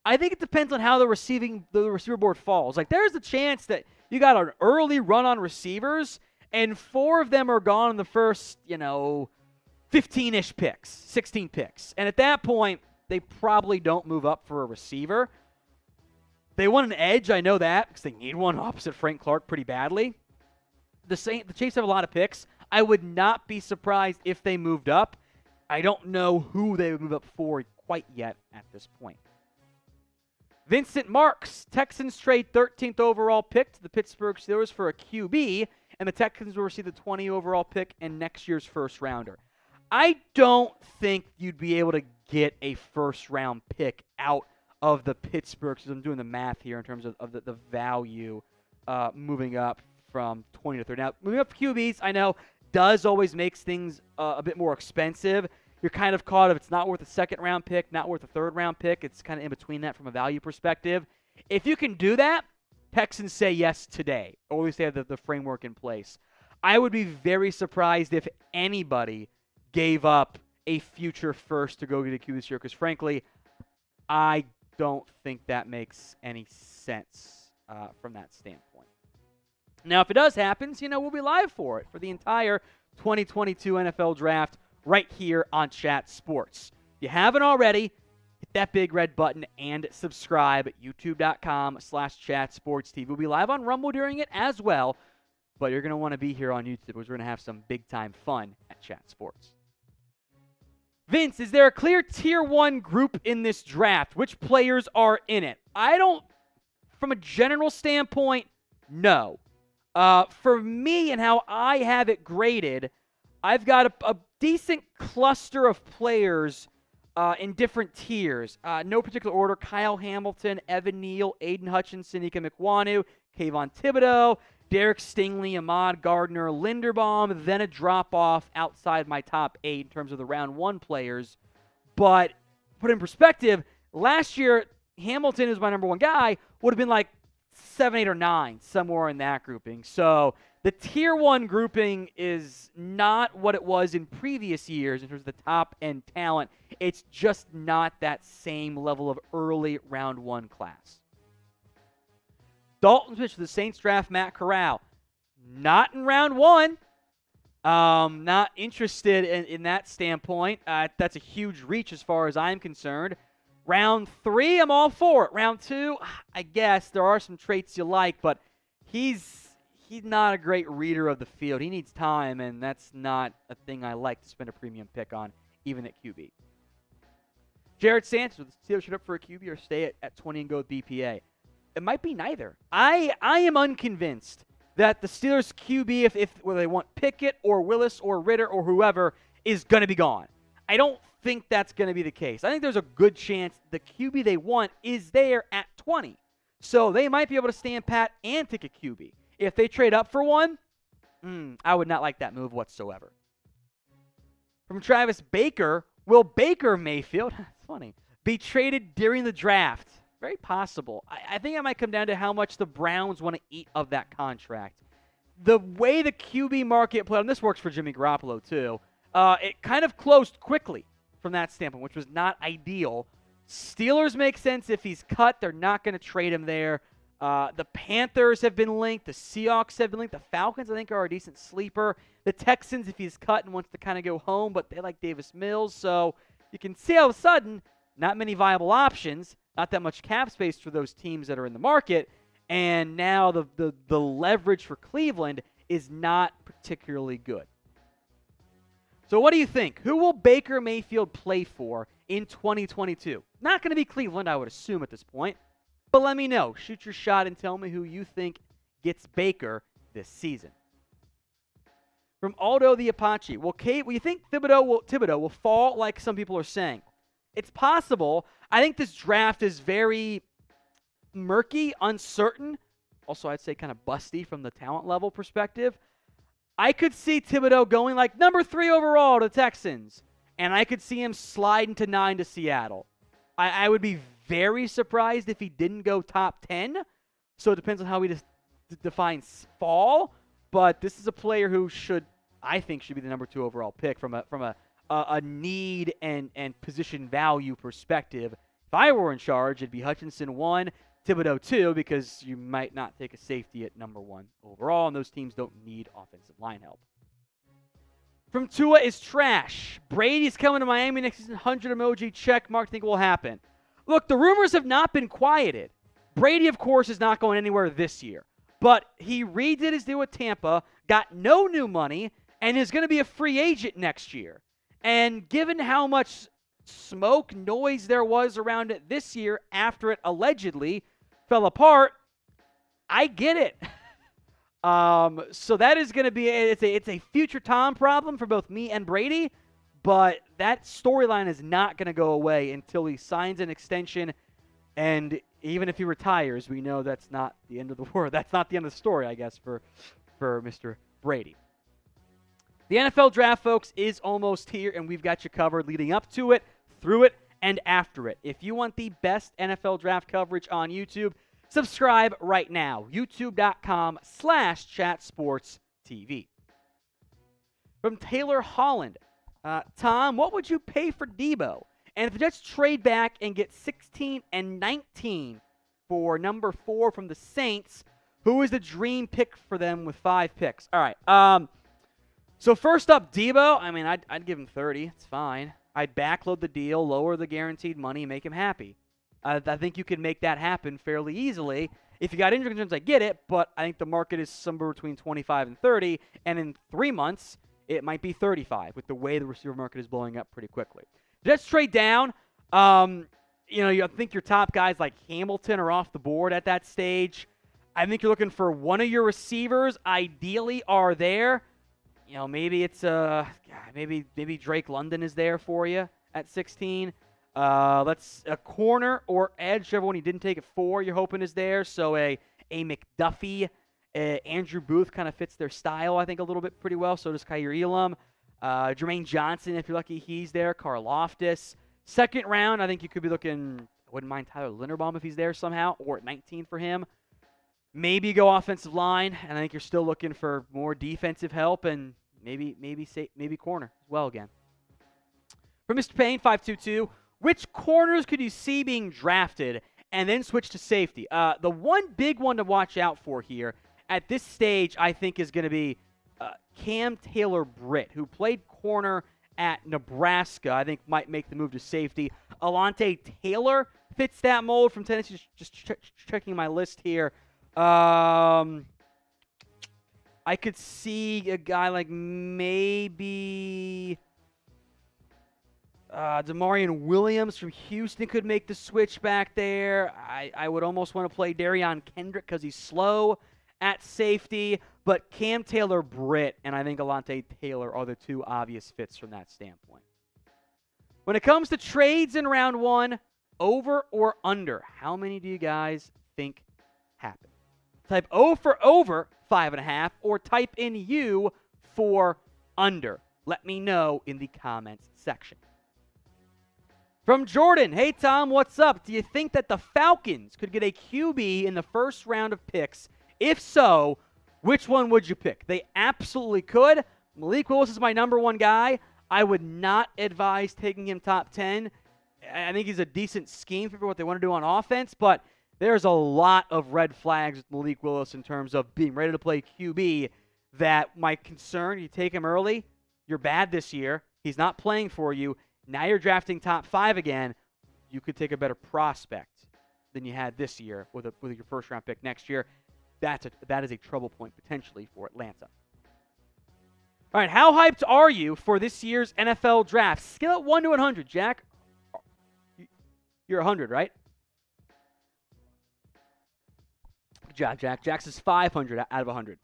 Speaker 1: I think it depends on how the receiver board falls. There's a chance that you got an early run on receivers, and 4 of them are gone in the first, 15-ish picks, 16 picks. And at that point, they probably don't move up for a receiver. They want an edge, I know that, because they need one opposite Frank Clark pretty badly. The Chiefs have a lot of picks. I would not be surprised if they moved up. I don't know who they would move up for quite yet at this point. Vincent Marks, Texans trade 13th overall pick to the Pittsburgh Steelers for a QB, and the Texans will receive the 20 overall pick and next year's first rounder. I don't think you'd be able to get a first-round pick out of the Pittsburgh, because I'm doing the math here in terms of the value moving up from 20 to 30. Now, moving up for QBs, I know, does always makes things a bit more expensive. You're kind of caught if it's not worth a second-round pick, not worth a third-round pick. It's kind of in between that from a value perspective. If you can do that, Texans say yes today, or at least they have the framework in place. I would be very surprised if anybody gave up a future first to go get a QB this year, because frankly, I don't think that makes any sense from that standpoint. Now, if it does happen, we'll be live for it for the entire 2022 NFL Draft right here on Chat Sports. If you haven't already, hit that big red button and subscribe at youtube.com/chatsportstv. We'll be live on Rumble during it as well, but you're going to want to be here on YouTube because we're going to have some big-time fun at Chat Sports. Vince, is there a clear Tier 1 group in this draft? Which players are in it? From a general standpoint, no. For me and how I have it graded, I've got a decent cluster of players in different tiers. No particular order. Kyle Hamilton, Evan Neal, Aiden Hutchinson, Ika Mikwanu, Kayvon Thibodeau, Derek Stingley, Ahmad Gardner, Linderbaum, then a drop-off outside my top 8 in terms of the round 1 players. But put in perspective, last year, Hamilton, who's my number 1 guy, would have been 7, 8, or 9, somewhere in that grouping. So the Tier 1 grouping is not what it was in previous years in terms of the top-end talent. It's just not that same level of early round 1 class. Dalton pitch for the Saints draft Matt Corral. Not in round 1. Not interested in that standpoint. That's a huge reach as far as I'm concerned. Round 3, I'm all for it. Round 2, I guess there are some traits you like, but he's not a great reader of the field. He needs time, and that's not a thing I like to spend a premium pick on, even at QB. Jared Sanchez, with the Steelers shoot up for a QB or stay at 20 and go with BPA? It might be neither. I am unconvinced that the Steelers QB, whether they want Pickett or Willis or Ritter or whoever, is going to be gone. I don't think that's going to be the case. I think there's a good chance the QB they want is there at 20. So they might be able to stand pat and take a QB. If they trade up for one, I would not like that move whatsoever. From Travis Baker, will Baker Mayfield, that's funny, be traded during the draft? Very possible. I think it might come down to how much the Browns want to eat of that contract. The way the QB market played, and this works for Jimmy Garoppolo too, it kind of closed quickly from that standpoint, which was not ideal. Steelers make sense if he's cut. They're not going to trade him there. The Panthers have been linked. The Seahawks have been linked. The Falcons, I think, are a decent sleeper. The Texans, if he's cut and wants to kind of go home, but they like Davis Mills. So you can see all of a sudden, not many viable options, not that much cap space for those teams that are in the market. And now the leverage for Cleveland is not particularly good. So what do you think? Who will Baker Mayfield play for in 2022? Not going to be Cleveland, I would assume at this point. But let me know. Shoot your shot and tell me who you think gets Baker this season. From Aldo the Apache. Well, Kate, you think Thibodeau will fall like some people are saying? It's possible. I think this draft is very murky, uncertain. Also, I'd say kind of busty from the talent level perspective. I could see Thibodeau going like number 3 overall to Texans. And I could see him sliding to 9 to Seattle. I would be very surprised if he didn't go top 10. So it depends on how he defines fall. But this is a player who I think should be the number 2 overall pick from a need and position value perspective. If I were in charge, it'd be Hutchinson 1, Thibodeau 2, because you might not take a safety at number 1 overall, and those teams don't need offensive line help. From Tua is trash. Brady's coming to Miami next season. 100 emoji check mark. Think will happen. Look, the rumors have not been quieted. Brady, of course, is not going anywhere this year. But he redid his deal with Tampa, got no new money, and is going to be a free agent next year. And given how much smoke, noise there was around it this year after it allegedly fell apart, I get it. So that is going to be it's a future Tom problem for both me and Brady, but that storyline is not going to go away until he signs an extension, and even if he retires, we know that's not the end of the world. That's not the end of the story, I guess, for Mr. Brady. The NFL draft, folks, is almost here, and we've got you covered leading up to it, through it, and after it. If you want the best NFL draft coverage on YouTube, subscribe right now. YouTube.com/chatsportstv. From Taylor Holland. Tom, what would you pay for Deebo? And if the Jets trade back and get 16 and 19 for number 4 from the Saints, who is the dream pick for them with 5 picks? All right. So first up, Deebo. I mean, I'd give him 30. It's fine. I'd backload the deal, lower the guaranteed money, make him happy. I think you can make that happen fairly easily. If you got injury concerns, I get it, but I think the market is somewhere between 25 and 30, and in 3 months, it might be 35 with the way the receiver market is blowing up pretty quickly. Jets trade down. I think your top guys like Hamilton are off the board at that stage. I think you're looking for one of your receivers. Ideally, are there. Maybe it's maybe Drake London is there for you at 16. Let's a corner or edge, whichever one you didn't take at 4, you're hoping is there. So a McDuffie, Andrew Booth kind of fits their style, I think, a little bit pretty well. So does Kaiir Elam. Jermaine Johnson, if you're lucky, he's there. Karlaftis. Second round, I think you could be looking, I wouldn't mind Tyler Linderbaum if he's there somehow, or at 19 for him. Maybe go offensive line, and I think you're still looking for more defensive help, and maybe corner as well again. For Mr. Payne, 522, which corners could you see being drafted and then switch to safety? The one big one to watch out for here at this stage, I think, is going to be Cam Taylor-Britt, who played corner at Nebraska. I think might make the move to safety. Alontae Taylor fits that mold from Tennessee. Just checking my list here. I could see a guy like maybe Damarian Williams from Houston could make the switch back there. I would almost want to play Darion Kendrick because he's slow at safety. But Cam Taylor-Britt and I think Alontae Taylor are the two obvious fits from that standpoint. When it comes to trades in round 1, over or under, how many do you guys think happen? Type O for over 5.5 or type in U for under. Let me know in the comments section. From Jordan, hey Tom, what's up? Do you think that the Falcons could get a QB in the first round of picks? If so, which one would you pick? They absolutely could. Malik Willis is my number one guy. I would not advise taking him top 10. I think he's a decent scheme for what they want to do on offense, but there's a lot of red flags with Malik Willis in terms of being ready to play QB that my concern, you take him early, you're bad this year, he's not playing for you, now you're drafting top 5 again, you could take a better prospect than you had this year with your first-round pick next year. That is a trouble point potentially for Atlanta. All right, how hyped are you for this year's NFL draft? Scale at 1 to 100, Jack. You're 100, right? Good job, Jack. Jack's is 500 out of 100.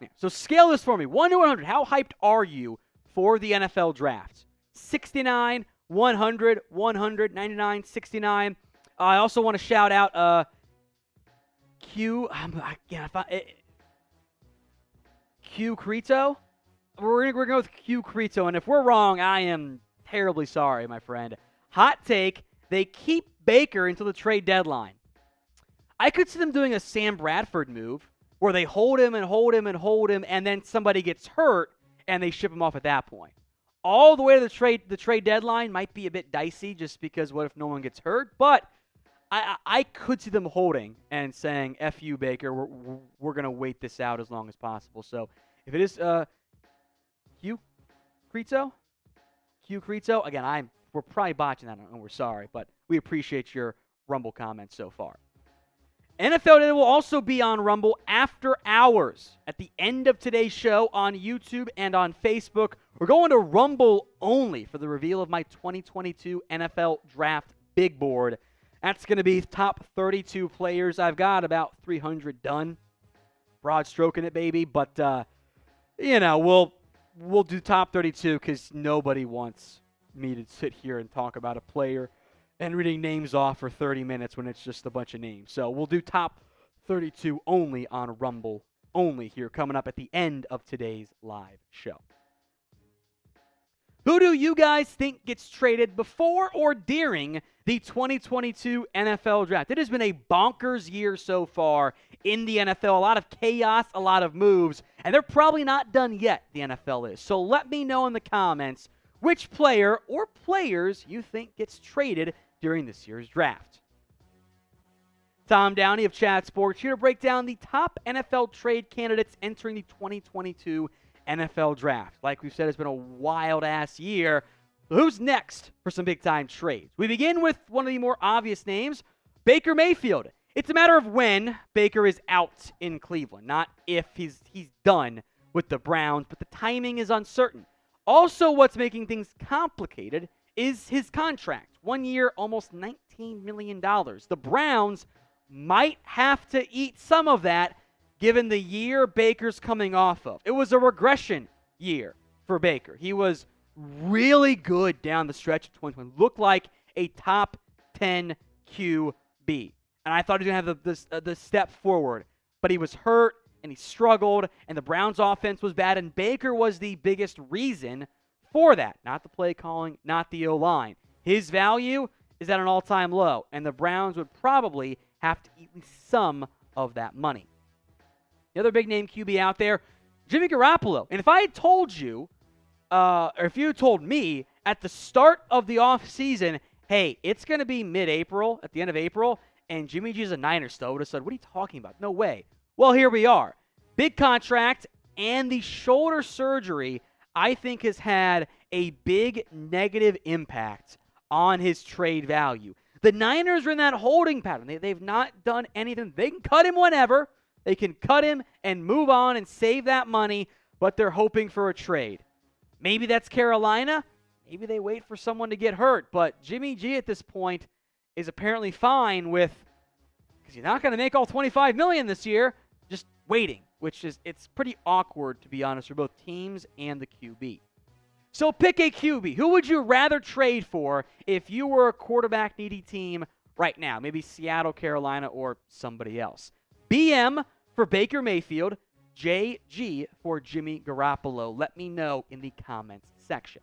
Speaker 1: Yeah. So scale this for me. 1 to 100. How hyped are you for the NFL draft? 69, 100, 100, 99, 69. I also want to shout out Q Crito. We're going to go with Q Crito, and if we're wrong, I am terribly sorry, my friend. Hot take, they keep Baker until the trade deadline. I could see them doing a Sam Bradford move where they hold him and hold him and hold him, and then somebody gets hurt, and they ship him off at that point. All the way to the trade deadline might be a bit dicey just because what if no one gets hurt, but I could see them holding and saying, F you, Baker, we're going to wait this out as long as possible. So if it is Q Crito, again, we're probably botching that, and we're sorry, but we appreciate your Rumble comments so far. NFL Day will also be on Rumble after hours at the end of today's show on YouTube and on Facebook. We're going to Rumble only for the reveal of my 2022 NFL Draft Big Board. That's going to be top 32 players. I've got about 300 done. Broad stroking it, baby. But, we'll do top 32 because nobody wants me to sit here and talk about a player and reading names off for 30 minutes when it's just a bunch of names. So we'll do top 32 only on Rumble only here coming up at the end of today's live show. Who do you guys think gets traded before or during the 2022 NFL Draft? It has been a bonkers year so far in the NFL. A lot of chaos, a lot of moves, and they're probably not done yet, the NFL is. So let me know in the comments which player or players you think gets traded during this year's draft. Tom Downey of Chat Sports here to break down the top NFL trade candidates entering the 2022 NFL Draft. Like we've said, it's been a wild-ass year. So who's next for some big-time trades? We begin with one of the more obvious names, Baker Mayfield. It's a matter of when Baker is out in Cleveland, not if he's done with the Browns, but the timing is uncertain. Also, what's making things complicated is his contract. 1 year, almost $19 million. The Browns might have to eat some of that given the year Baker's coming off of. It was a regression year for Baker. He was really good down the stretch of 2020. Looked like a top 10 QB. And I thought he was going to have the step forward. But he was hurt, and he struggled, and the Browns' offense was bad, and Baker was the biggest reason for that. Not the play calling, not the O-line. His value is at an all-time low, and the Browns would probably have to eat some of that money. The other big-name QB out there, Jimmy Garoppolo. And if I had told you, or if you had told me at the start of the offseason, hey, it's going to be mid-April, at the end of April, and Jimmy G is a Niner still, I would have said, what are you talking about? No way. Well, here we are. Big contract, and the shoulder surgery, I think, has had a big negative impact on his trade value. The Niners are in that holding pattern. They've not done anything. They can cut him whenever. They can cut him and move on and save that money, but they're hoping for a trade. Maybe that's Carolina. Maybe they wait for someone to get hurt. But Jimmy G at this point is apparently fine with, because he's not going to make all $25 million this year, just waiting, which is, it's pretty awkward, to be honest, for both teams and the QB. So pick a QB. Who would you rather trade for if you were a quarterback-needy team right now? Maybe Seattle, Carolina, or somebody else. BM for Baker Mayfield, JG for Jimmy Garoppolo. Let me know in the comments section.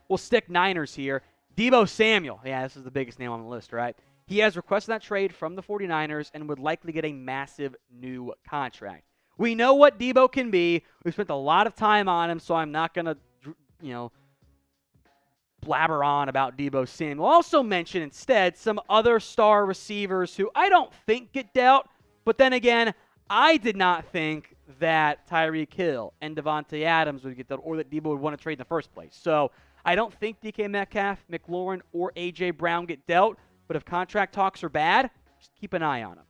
Speaker 1: We'll stick Niners here. Deebo Samuel. Yeah, this is the biggest name on the list, right? He has requested that trade from the 49ers and would likely get a massive new contract. We know what Deebo can be. We've spent a lot of time on him, so I'm not going to, blabber on about Deebo Samuel. We'll also mention instead some other star receivers who I don't think get dealt, but then again, I did not think that Tyreek Hill and Devontae Adams would get dealt or that Deebo would want to trade in the first place. So I don't think DK Metcalf, McLaurin, or A.J. Brown get dealt. But if contract talks are bad, just keep an eye on him.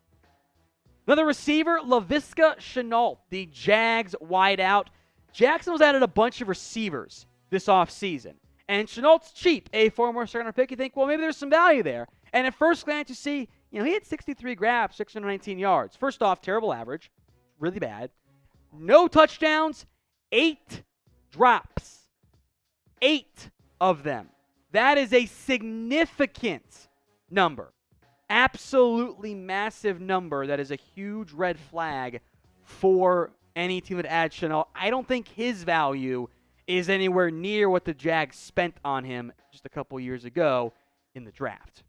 Speaker 1: Another receiver, Laviska Shenault, the Jags wideout. Jacksonville's added a bunch of receivers this offseason. And Chenault's cheap, a former second-round pick. You think, well, maybe there's some value there. And at first glance, you see, he had 63 grabs, 619 yards. First off, terrible average. Really bad. No touchdowns, 8 drops. 8 of them. That is a significant number. Absolutely massive number. That is a huge red flag for any team that adds Shenault. I don't think his value is anywhere near what the Jags spent on him just a couple years ago in the draft.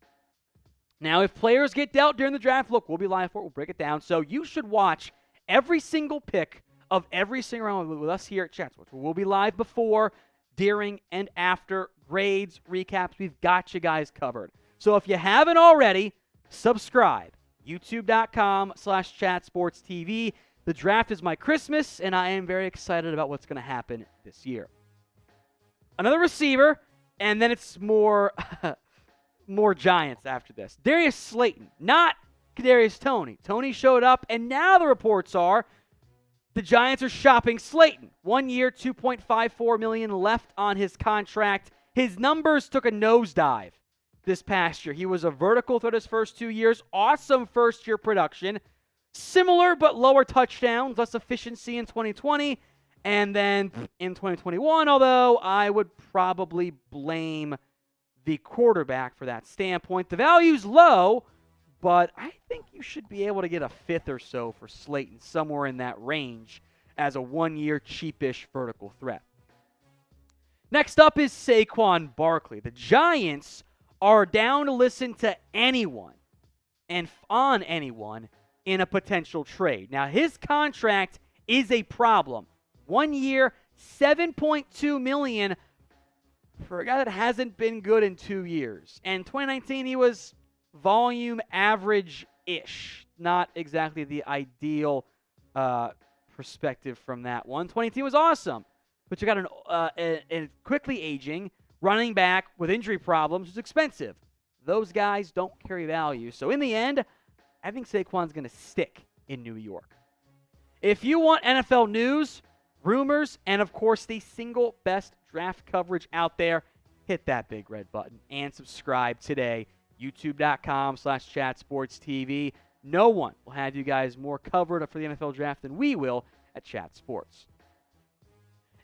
Speaker 1: Now, if players get dealt during the draft, look, we'll be live for it. We'll break it down. So you should watch every single pick of every single round with us here at Chat Sports. We'll be live before, during, and after grades, recaps. We've got you guys covered. So if you haven't already, subscribe. YouTube.com/ChatSportsTV. The draft is my Christmas, and I am very excited about what's going to happen this year. Another receiver, and then it's more Giants after this. Darius Slayton, not Kadarius Toney. Toney showed up, and now the reports are the Giants are shopping Slayton. 1 year, $2.54 million left on his contract. His numbers took a nosedive this past year. He was a vertical throughout his first 2 years. Awesome first-year production. Similar but lower touchdowns, less efficiency in 2020. And then in 2021, although I would probably blame the quarterback for that standpoint. The value's low, but I think you should be able to get a fifth or so for Slayton, somewhere in that range, as a 1 year cheapish vertical threat. Next up is Saquon Barkley. The Giants are down to listen to anyone and on anyone in a potential trade. Now, his contract is a problem. 1 year, $7.2 million for a guy that hasn't been good in 2 years. And 2019, he was volume average-ish. Not exactly the ideal perspective from that one. 2018 was awesome, but you got a quickly aging running back with injury problems is expensive. Those guys don't carry value. So in the end, I think Saquon's going to stick in New York. If you want NFL news, rumors, and of course the single best draft coverage out there, hit that big red button and subscribe today. YouTube.com/ChatSportsTV. No one will have you guys more covered for the NFL draft than we will at Chat Sports.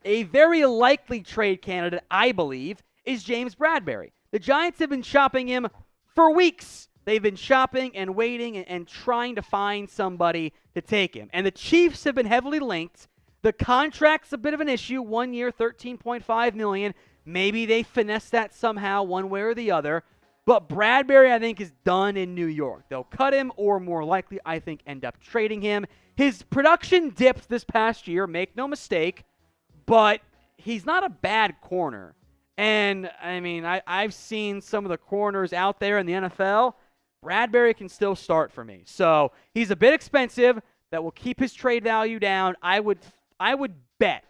Speaker 1: A very likely trade candidate, I believe, is James Bradberry. The Giants have been shopping him for weeks. They've been shopping and waiting and trying to find somebody to take him. And the Chiefs have been heavily linked. The contract's a bit of an issue. 1 year, $13.5 million. Maybe they finesse that somehow one way or the other. But Bradberry, I think, is done in New York. They'll cut him or more likely, I think, end up trading him. His production dipped this past year, make no mistake. But he's not a bad corner. And, I mean, I've seen some of the corners out there in the NFL. Bradberry can still start for me. So he's a bit expensive. That will keep his trade value down. I would bet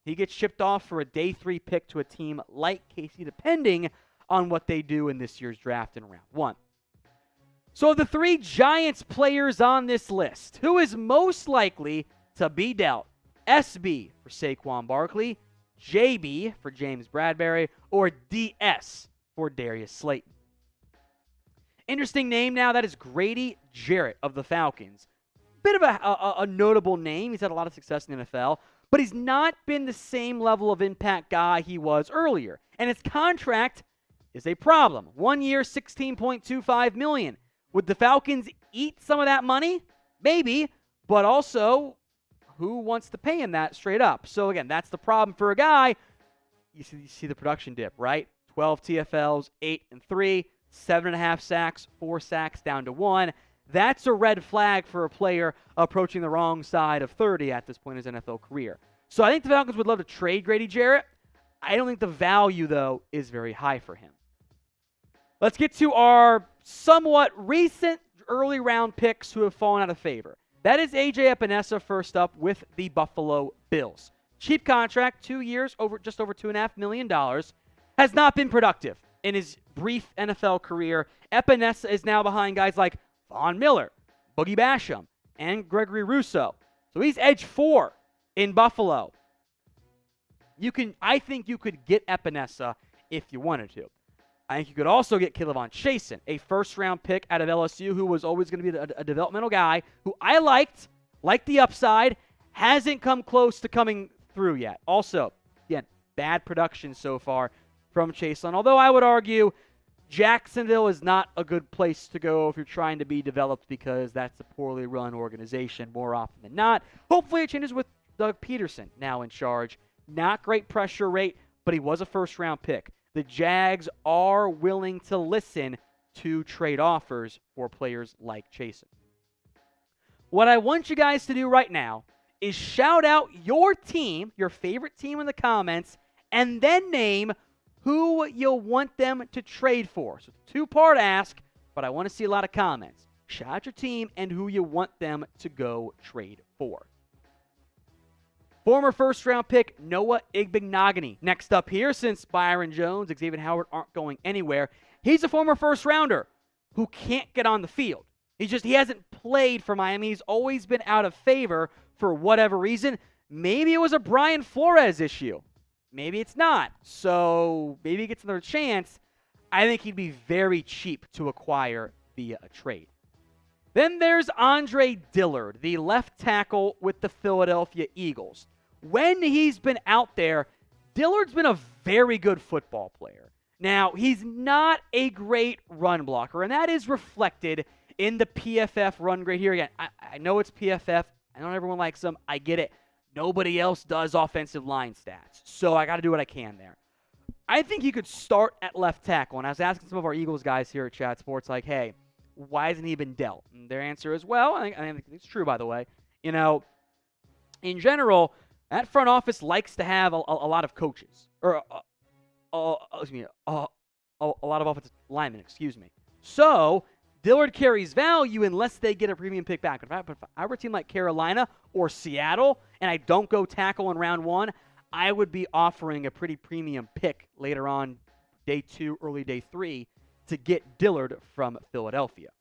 Speaker 1: he gets shipped off for a day 3 pick to a team like KC, depending on what they do in this year's draft in round 1. So the 3 Giants players on this list, who is most likely to be dealt? SB for Saquon Barkley, JB for James Bradberry, or DS for Darius Slayton. Interesting name now, that is Grady Jarrett of the Falcons. Bit of a notable name. He's had a lot of success in the NFL, but he's not been the same level of impact guy he was earlier. And his contract is a problem. 1 year, $16.25 million. Would the Falcons eat some of that money? Maybe, but also, who wants to pay him that straight up? So again, that's the problem for a guy. you see the production dip, right? 12 TFLs, 8 and 3, 7.5 sacks, 4 sacks down to 1. That's a red flag for a player approaching the wrong side of 30 at this point in his NFL career. So I think the Falcons would love to trade Grady Jarrett. I don't think the value, though, is very high for him. Let's get to our somewhat recent early round picks who have fallen out of favor. That is A.J. Epinesa first up with the Buffalo Bills. Cheap contract, 2 years, just over $2.5 million. Has not been productive in his brief NFL career. Epinesa is now behind guys like Von Miller, Boogie Basham, and Gregory Rousseau. So he's edge 4 in Buffalo. I think you could get Epinesa if you wanted to. I think you could also get K'Lavon Chaisson, a first-round pick out of LSU who was always going to be a developmental guy who I liked the upside, hasn't come close to coming through yet. Also, again, bad production so far from Chaisson, although I would argue Jacksonville is not a good place to go if you're trying to be developed because that's a poorly run organization more often than not. Hopefully it changes with Doug Peterson now in charge. Not great pressure rate, but he was a first-round pick. The Jags are willing to listen to trade offers for players like Chaisson. What I want you guys to do right now is shout out your team, your favorite team in the comments, and then name who you'll want them to trade for. So it's a two-part ask, but I want to see a lot of comments. Shout out your team and who you want them to go trade for. Former first-round pick Noah Igbinoghene. Next up here, since Byron Jones, Xavier Howard aren't going anywhere, he's a former first-rounder who can't get on the field. He hasn't played for Miami. He's always been out of favor for whatever reason. Maybe it was a Brian Flores issue. Maybe it's not. So maybe he gets another chance. I think he'd be very cheap to acquire via a trade. Then there's Andre Dillard, the left tackle with the Philadelphia Eagles. When he's been out there, Dillard's been a very good football player. Now, he's not a great run blocker, and that is reflected in the PFF run grade here. Again, I know it's PFF. I know everyone likes them. I get it. Nobody else does offensive line stats, so I got to do what I can there. I think he could start at left tackle, and I was asking some of our Eagles guys here at Chat Sports, like, hey, why hasn't he been dealt? And their answer is, well, I think it's true, by the way. You know, in general, that front office likes to have a lot of coaches, or a lot of offensive linemen, So, Dillard carries value unless they get a premium pick back. If I were a team like Carolina or Seattle, and I don't go tackle in round 1, I would be offering a pretty premium pick later on, day 2, early day 3, to get Dillard from Philadelphia.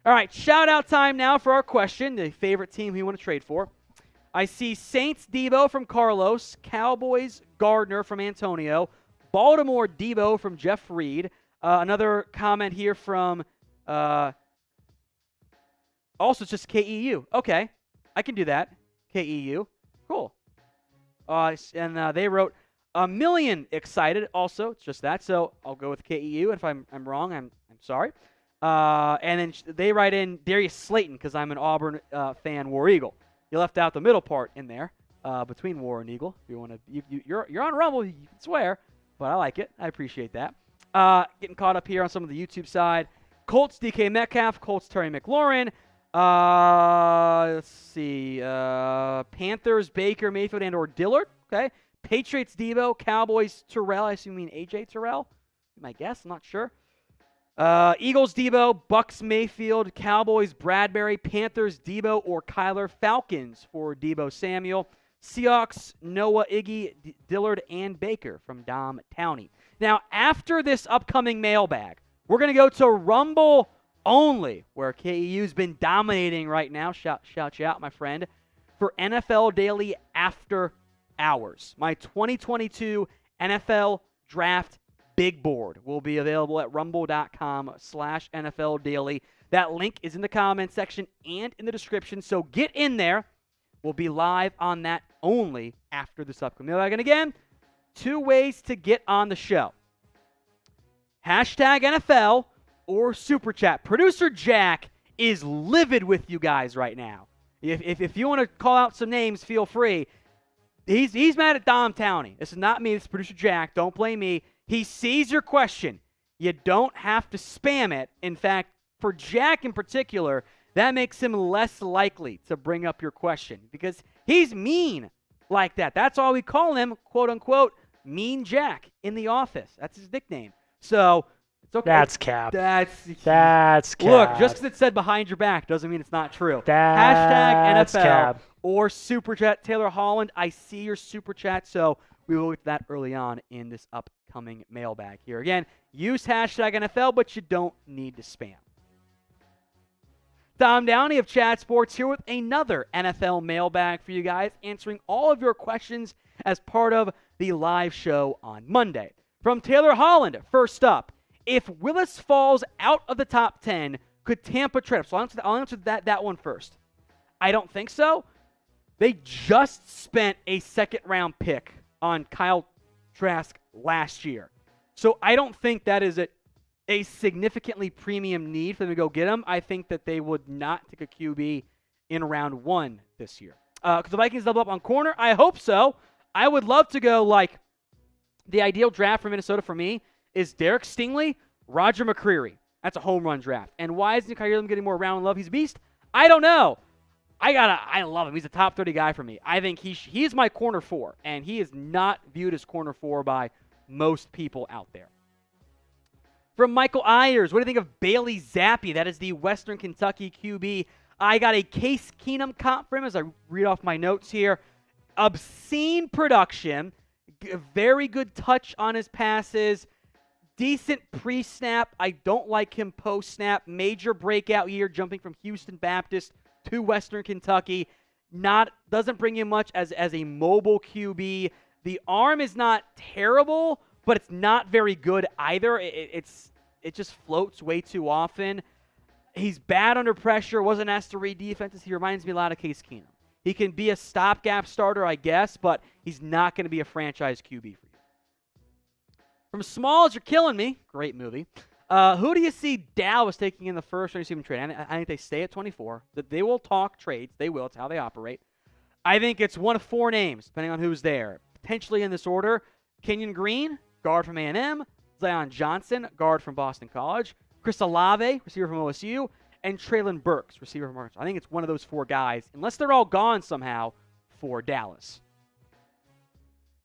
Speaker 1: All right, shout-out time now for our question, the favorite team we want to trade for. I see Saints Deebo from Carlos, Cowboys Gardner from Antonio, Baltimore Deebo from Jeff Reed. Another comment here from, also it's just KEU. Okay, I can do that. KEU, cool. And they wrote a million excited. Also, it's just that. So I'll go with KEU. If I'm wrong, I'm sorry. And then they write in Darius Slayton because I'm an Auburn fan. War Eagle. You left out the middle part in there between War and Eagle. If you want to, you're on Rumble. You can swear, but I like it. I appreciate that. Getting caught up here on some of the YouTube side. Colts DK Metcalf. Colts Terry McLaurin. Let's see. Panthers Baker Mayfield and or Dillard. Okay. Patriots Deebo. Cowboys Terrell. I assume you mean AJ Terrell. My guess. I'm not sure. Eagles Deebo, Bucks Mayfield, Cowboys Bradberry, Panthers Deebo or Kyler, Falcons for Deebo Samuel, Seahawks Noah Iggy, Dillard, and Baker from Dom Downey. Now, after this upcoming mailbag, we're going to go to Rumble only, where KEU's been dominating right now. Shout you out, my friend, for NFL Daily After Hours. My 2022 NFL Draft Big Board will be available at rumble.com/NFL Daily. That link is in the comments section and in the description, so get in there. We'll be live on that only after this upcoming mailbag. And again, 2 ways to get on the show. #NFL or Super Chat. Producer Jack is livid with you guys right now. If you want to call out some names, feel free. He's mad at Tom Downey. This is not me. This is producer Jack. Don't blame me. He sees your question. You don't have to spam it. In fact, for Jack in particular, that makes him less likely to bring up your question because he's mean like that. That's all we call him, quote unquote, Mean Jack in the office. That's his nickname. So it's okay.
Speaker 2: That's cap.
Speaker 1: That's
Speaker 2: cap.
Speaker 1: Look, just because it said behind your back doesn't mean it's not true.
Speaker 2: That's
Speaker 1: #NFL
Speaker 2: cap.
Speaker 1: or Super Chat. Taylor Holland, I see your Super Chat, so we will get to that early on in this upcoming mailbag here. Again, use #NFL, but you don't need to spam. Tom Downey of Chat Sports here with another NFL mailbag for you guys, answering all of your questions as part of the live show on Monday. From Taylor Holland, first up, if Willis falls out of the top 10, could Tampa trade him? So I'll answer that one first. I don't think so. They just spent a second-round pick on Kyle Trask last year. So I don't think that is a significantly premium need for them to go get him. I think that they would not take a QB in round 1 this year. Because the Vikings double up on corner, I hope so. I would love to go like the ideal draft for Minnesota for me is Derek Stingley, Roger McCreary. That's a home run draft. And why isn't Kyrie Irving getting more round love? He's a beast. I don't know. I love him. He's a top 30 guy for me. I think he's my corner 4, and he is not viewed as corner 4 by most people out there. From Michael Ayers, what do you think of Bailey Zappi? That is the Western Kentucky QB. I got a Case Keenum comp for him as I read off my notes here. Obscene production, very good touch on his passes, decent pre-snap. I don't like him post-snap. Major breakout year, jumping from Houston Baptist to Western Kentucky. Doesn't bring you much as a mobile QB. The arm is not terrible, but it's not very good either. It just floats way too often. He's bad under pressure, wasn't asked to read defenses. He reminds me a lot of Case Keenum. He can be a stopgap starter, I guess, but he's not going to be a franchise QB for you. From Smalls, You're Killing Me. Great movie. Who do you see Dallas taking in the first receiver trade? I think they stay at 24. They will talk trades. They will. It's how they operate. I think it's one of 4 names, depending on who's there. Potentially in this order, Kenyon Green, guard from A&M, Zion Johnson, guard from Boston College, Chris Olave, receiver from OSU, and Traylon Burks, receiver from Arkansas. I think it's one of those 4 guys, unless they're all gone somehow, for Dallas.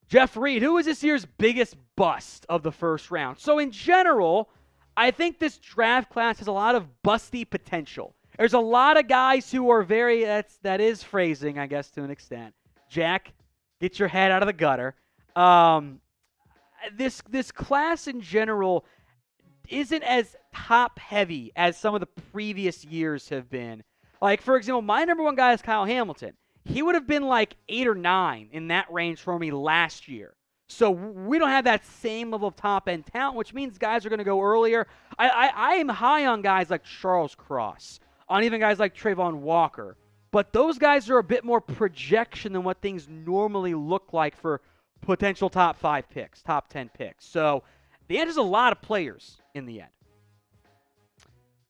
Speaker 1: Jeff Reed, who is this year's biggest bust of the first round? So in general, I think this draft class has a lot of busty potential. There's a lot of guys who are that is phrasing, I guess, to an extent. Jack, get your head out of the gutter. This class in general isn't as top-heavy as some of the previous years have been. Like, for example, my number 1 guy is Kyle Hamilton. He would have been like 8 or 9 in that range for me last year. So we don't have that same level of top-end talent, which means guys are going to go earlier. I am high on guys like Charles Cross, on even guys like Trayvon Walker. But those guys are a bit more projection than what things normally look like for potential top 5 picks, top 10 picks. So the end is a lot of players in the end.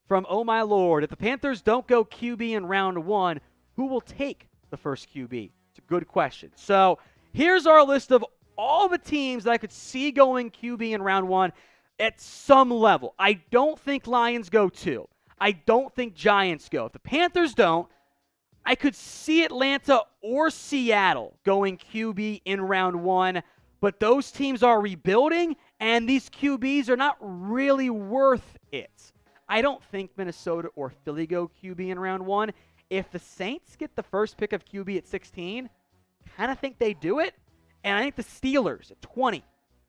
Speaker 1: From Oh My Lord, if the Panthers don't go QB in round 1, who will take the first QB? It's a good question. So here's our list of all the teams that I could see going QB in round 1 at some level. I don't think Lions go 2. I don't think Giants go. If the Panthers don't, I could see Atlanta or Seattle going QB in round 1, but those teams are rebuilding, and these QBs are not really worth it. I don't think Minnesota or Philly go QB in round 1. If the Saints get the first pick of QB at 16, kind of think they do it. And I think the Steelers at 20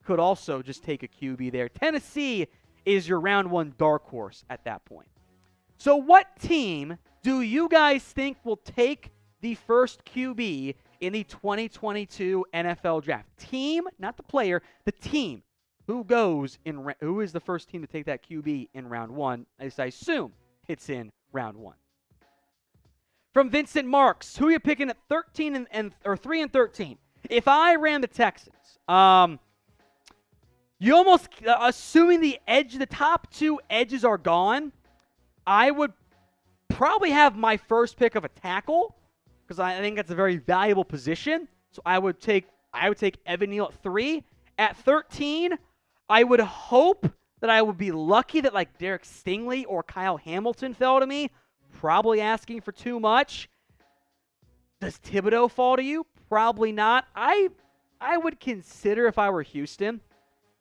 Speaker 1: could also just take a QB there. Tennessee is your round 1 dark horse at that point. So what team do you guys think will take the first QB in the 2022 NFL Draft? Team, not the player, the team. Who is the first team to take that QB in round 1? As I assume it's in round 1. From Vincent Marks, who are you picking at 13 or 3 and 13? If I ran the Texans, you almost assuming the top 2 edges are gone, I would probably have my first pick of a tackle because I think that's a very valuable position. So I would take Evan Neal at 3. At 13, I would hope that I would be lucky that like Derek Stingley or Kyle Hamilton fell to me. Probably asking for too much. Does Thibodeau fall to you? Probably not. I would consider if I were Houston,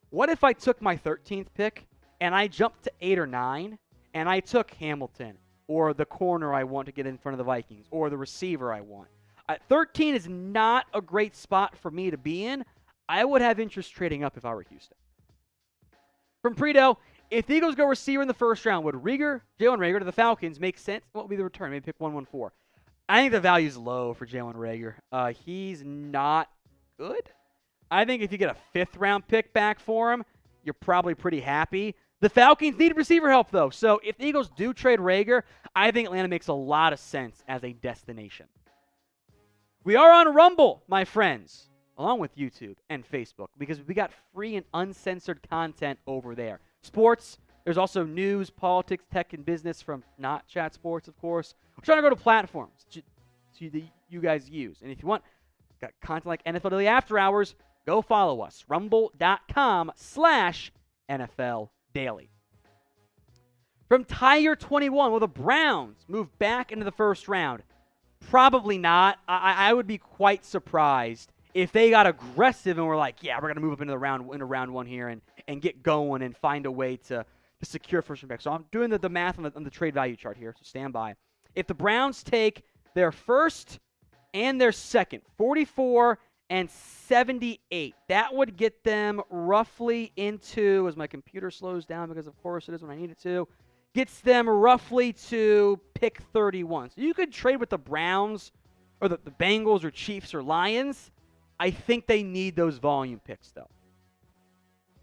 Speaker 1: what if I took my 13th pick and I jumped to 8 or 9 and I took Hamilton or the corner I want to get in front of the Vikings or the receiver I want? 13 is not a great spot for me to be in. I would have interest trading up if I were Houston. From Preto, if the Eagles go receiver in the first round, would Jalen Reagor to the Falcons make sense? What would be the return? Maybe pick 114. I think the value's low for Jalen Reagor. He's not good. I think if you get a 5th round pick back for him, you're probably pretty happy. The Falcons need receiver help, though. So if the Eagles do trade Reagor, I think Atlanta makes a lot of sense as a destination. We are on Rumble, my friends, along with YouTube and Facebook, because we got free and uncensored content over there. Sports, there's also news, politics, tech, and business from not Chat Sports, of course. We're trying to go to platforms that you guys use. And if you want got content like NFL Daily After Hours, go follow us, rumble.com/NFL Daily. From Tiger 21, will the Browns move back into the first round? Probably not. I would be quite surprised if they got aggressive and were like, yeah, we're going to move up into round one here and get going and find a way to secure first round back. So I'm doing the math on the trade value chart here, so stand by. If the Browns take their first and their second, 44 and 78, that would get them roughly into, as my computer slows down because of course it is when I need it to, gets them roughly to pick 31. So you could trade with the Browns or the Bengals or Chiefs or Lions. I think they need those volume picks, though.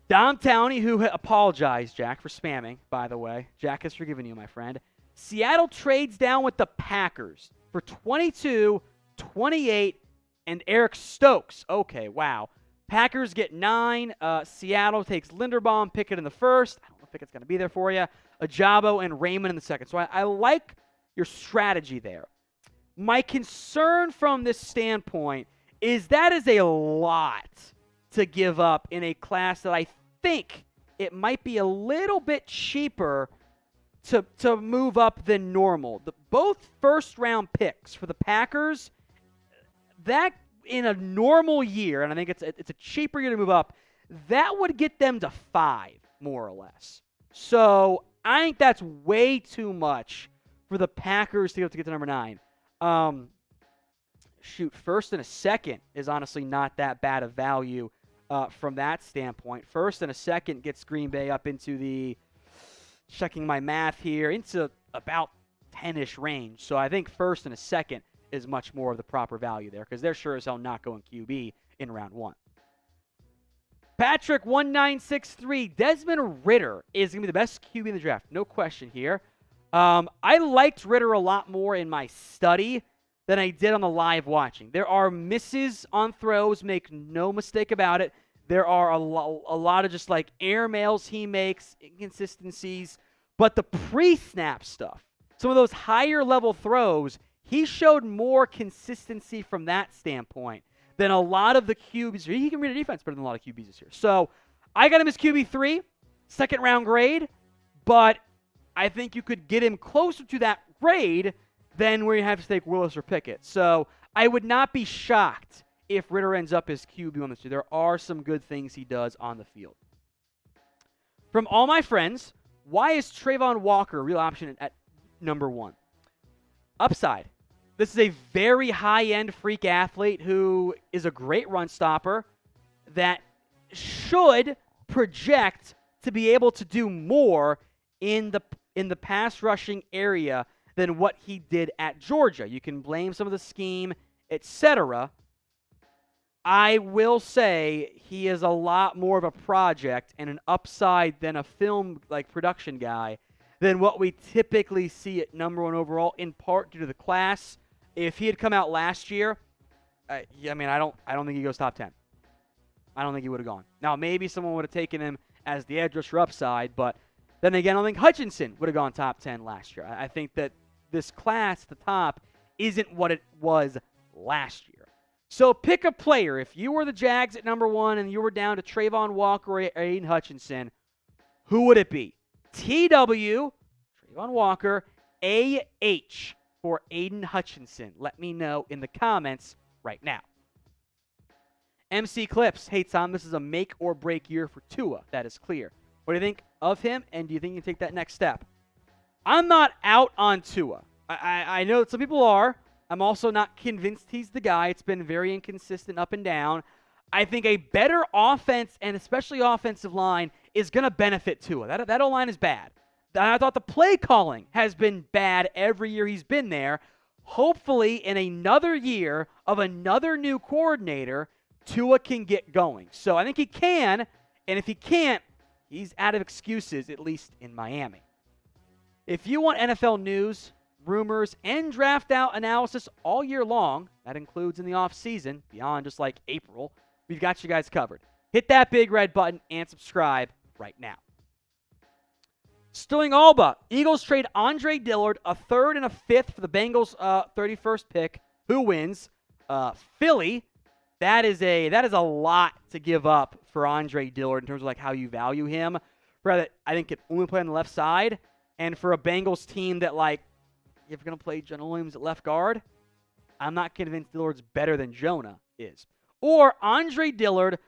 Speaker 1: Tom Downey, who apologized, Jack, for spamming, by the way. Jack has forgiven you, my friend. Seattle trades down with the Packers for 22, 28, and Eric Stokes. Okay, wow. Packers get 9. Seattle takes Linderbaum, Pickett in the first. I don't know if Pickett's going to be there for you. Ajabo and Raymond in the second. So I like your strategy there. My concern from this standpoint is that is a lot to give up in a class that I think it might be a little bit cheaper to move up than normal. Both first-round picks for the Packers, that in a normal year, and I think it's a cheaper year to move up, that would get them to 5, more or less. So I think that's way too much for the Packers to get to number 9. First and a second is honestly not that bad of value from that standpoint. First and a second gets Green Bay up into the, checking my math here, into about 10-ish range. So I think first and a second is much more of the proper value there because they're sure as hell not going QB in round 1. Patrick1963, Desmond Ridder is going to be the best QB in the draft. No question here. I liked Ridder a lot more in my study than I did on the live watching. There are misses on throws, make no mistake about it. There are a lot of just like air mails he makes, inconsistencies. But the pre-snap stuff, some of those higher level throws, he showed more consistency from that standpoint than a lot of the QBs. He can read a defense better than a lot of QBs this year. So I got him as QB3, second round grade, but I think you could get him closer to that grade than where you have to take Willis or Pickett. So I would not be shocked if Ridder ends up as QB1 this year. There are some good things he does on the field. From all my friends, why is Trayvon Walker a real option at number 1? Upside. This is a very high-end freak athlete who is a great run stopper that should project to be able to do more in the pass rushing area than what he did at Georgia. You can blame some of the scheme, etc. I will say he is a lot more of a project and an upside than a film like production guy than what we typically see at number 1 overall, in part due to the class. If he had come out last year, I don't think he goes top 10. I don't think he would have gone. Now, maybe someone would have taken him as the edge rusher upside, but then again, I don't think Hutchinson would have gone top 10 last year. I think that this class at the top isn't what it was last year. So pick a player. If you were the Jags at number 1 and you were down to Trayvon Walker or Aiden Hutchinson, who would it be? TW, Trayvon Walker, AH for Aiden Hutchinson. Let me know in the comments right now. MC Clips, hey Tom, this is a make or break year for Tua. That is clear. What do you think of him, and do you think you can take that next step? I'm not out on Tua. I know that some people are. I'm also not convinced he's the guy. It's been very inconsistent up and down. I think a better offense, and especially offensive line, is going to benefit Tua. That O-line is bad. I thought the play calling has been bad every year he's been there. Hopefully, in another year of another new coordinator, Tua can get going. So I think he can, and if he can't, he's out of excuses, at least in Miami. If you want NFL news, rumors, and draft out analysis all year long, that includes in the offseason, beyond just like April, we've got you guys covered. Hit that big red button and subscribe right now. Sterling Alba, Eagles trade Andre Dillard, a 3rd and a 5th for the Bengals' 31st pick. Who wins? Philly. That is a lot to give up for Andre Dillard in terms of like how you value him. I think can only play on the left side, and for a Bengals team that like if you're gonna play Jonah Williams at left guard, I'm not convinced Dillard's better than Jonah is. Or Andre Dillard,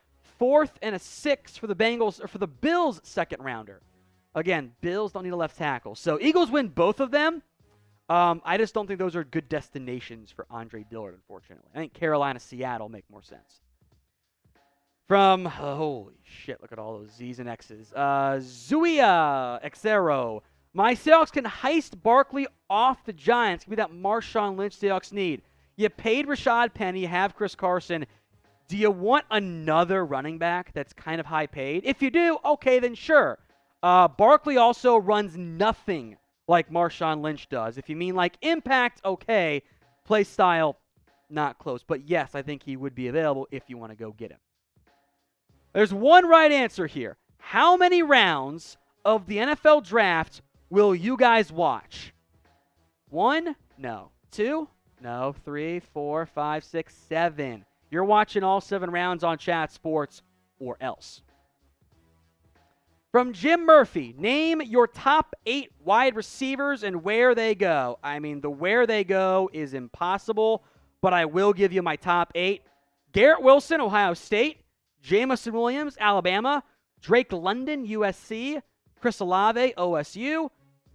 Speaker 1: 4th and a 6th for the Bengals or for the Bills' 2nd rounder. Again, Bills don't need a left tackle, so Eagles win both of them. I just don't think those are good destinations for Andre Dillard, unfortunately. I think Carolina, Seattle make more sense. Holy shit, look at all those Z's and X's. Zuia Xero. My Seahawks can heist Barkley off the Giants. Give me that Marshawn Lynch Seahawks need. You paid Rashad Penny, you have Chris Carson. Do you want another running back that's kind of high paid? If you do, okay, then sure. Barkley also runs nothing like Marshawn Lynch does. If you mean like impact, okay. Play style, not close. But yes, I think he would be available if you want to go get him. There's one right answer here. How many rounds of the NFL draft will you guys watch? 1? No. 2? No. 3, 4, 5, 6, 7. You're watching all 7 rounds on Chat Sports or else. From Jim Murphy, name your top 8 wide receivers and where they go. I mean, the where they go is impossible, but I will give you my top 8. Garrett Wilson, Ohio State. Jamison Williams, Alabama. Drake London, USC. Chris Olave, OSU.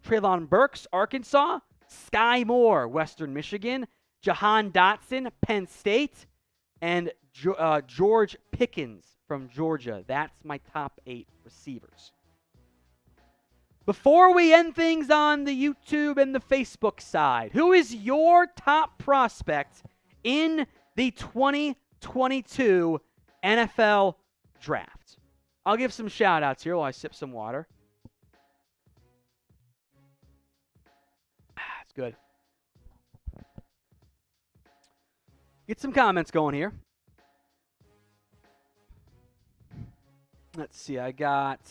Speaker 1: Treylon Burks, Arkansas. Sky Moore, Western Michigan. Jahan Dotson, Penn State. And George Pickens from Georgia. That's my top 8 receivers. Before we end things on the YouTube and the Facebook side, who is your top prospect in the 2022 NFL Draft? I'll give some shout-outs here while I sip some water. It's good. Get some comments going here. Let's see. You're right.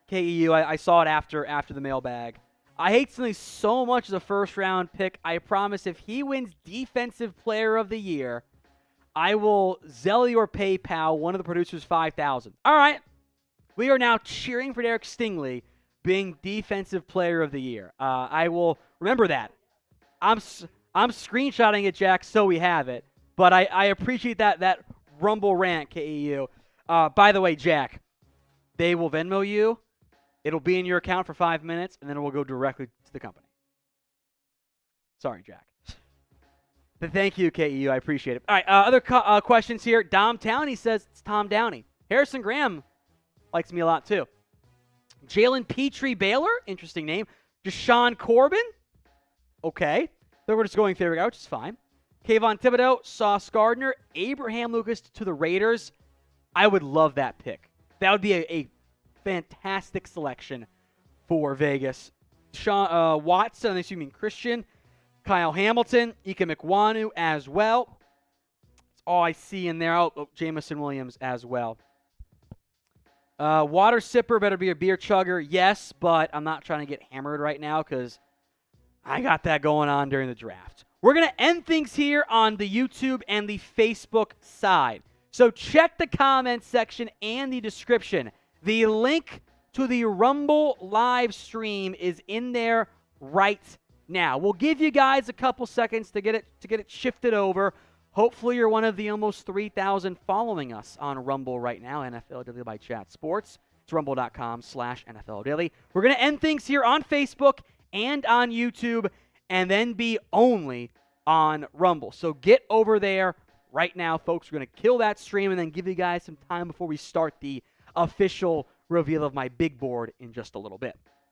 Speaker 1: KEU. I saw it after the mailbag. I hate something so much as a first-round pick. I promise if he wins Defensive Player of the Year, I will Zelle or PayPal one of the producers $5,000. All right. We are now cheering for Derek Stingley being Defensive Player of the Year. I will remember that. I'm screenshotting it, Jack, so we have it. But I appreciate that Rumble rant, KEU. By the way, Jack, they will Venmo you. It'll be in your account for 5 minutes, and then it will go directly to the company. Sorry, Jack. But thank you, KEU. I appreciate it. All right, other questions here. Dom Downey says it's Tom Downey. Harrison Graham likes me a lot, too. Jalen Petrie Baylor, interesting name. Deshaun Corbin, okay. Then we're just going favorite guy, which is fine. Kayvon Thibodeau, Sauce Gardner, Abraham Lucas to the Raiders. I would love that pick. That would be a fantastic selection for Vegas. Sean Watson, Christian, Kyle Hamilton, Ika Mikwanu as well. That's all I see in there. Jamison Williams as well. Water sipper better be a beer chugger. Yes, but I'm not trying to get hammered right now because I got that going on during the draft. We're going to end things here on the YouTube and the Facebook side. So check the comments section and the description. The link to the Rumble live stream is in there right now. We'll give you guys a couple seconds to get it shifted over. Hopefully you're one of the almost 3,000 following us on Rumble right now, NFL Daily by Chat Sports. It's rumble.com/NFL Daily. We're going to end things here on Facebook and on YouTube, and then be only on Rumble. So get over there right now, folks. We're going to kill that stream and then give you guys some time before we start the official reveal of my big board in just a little bit.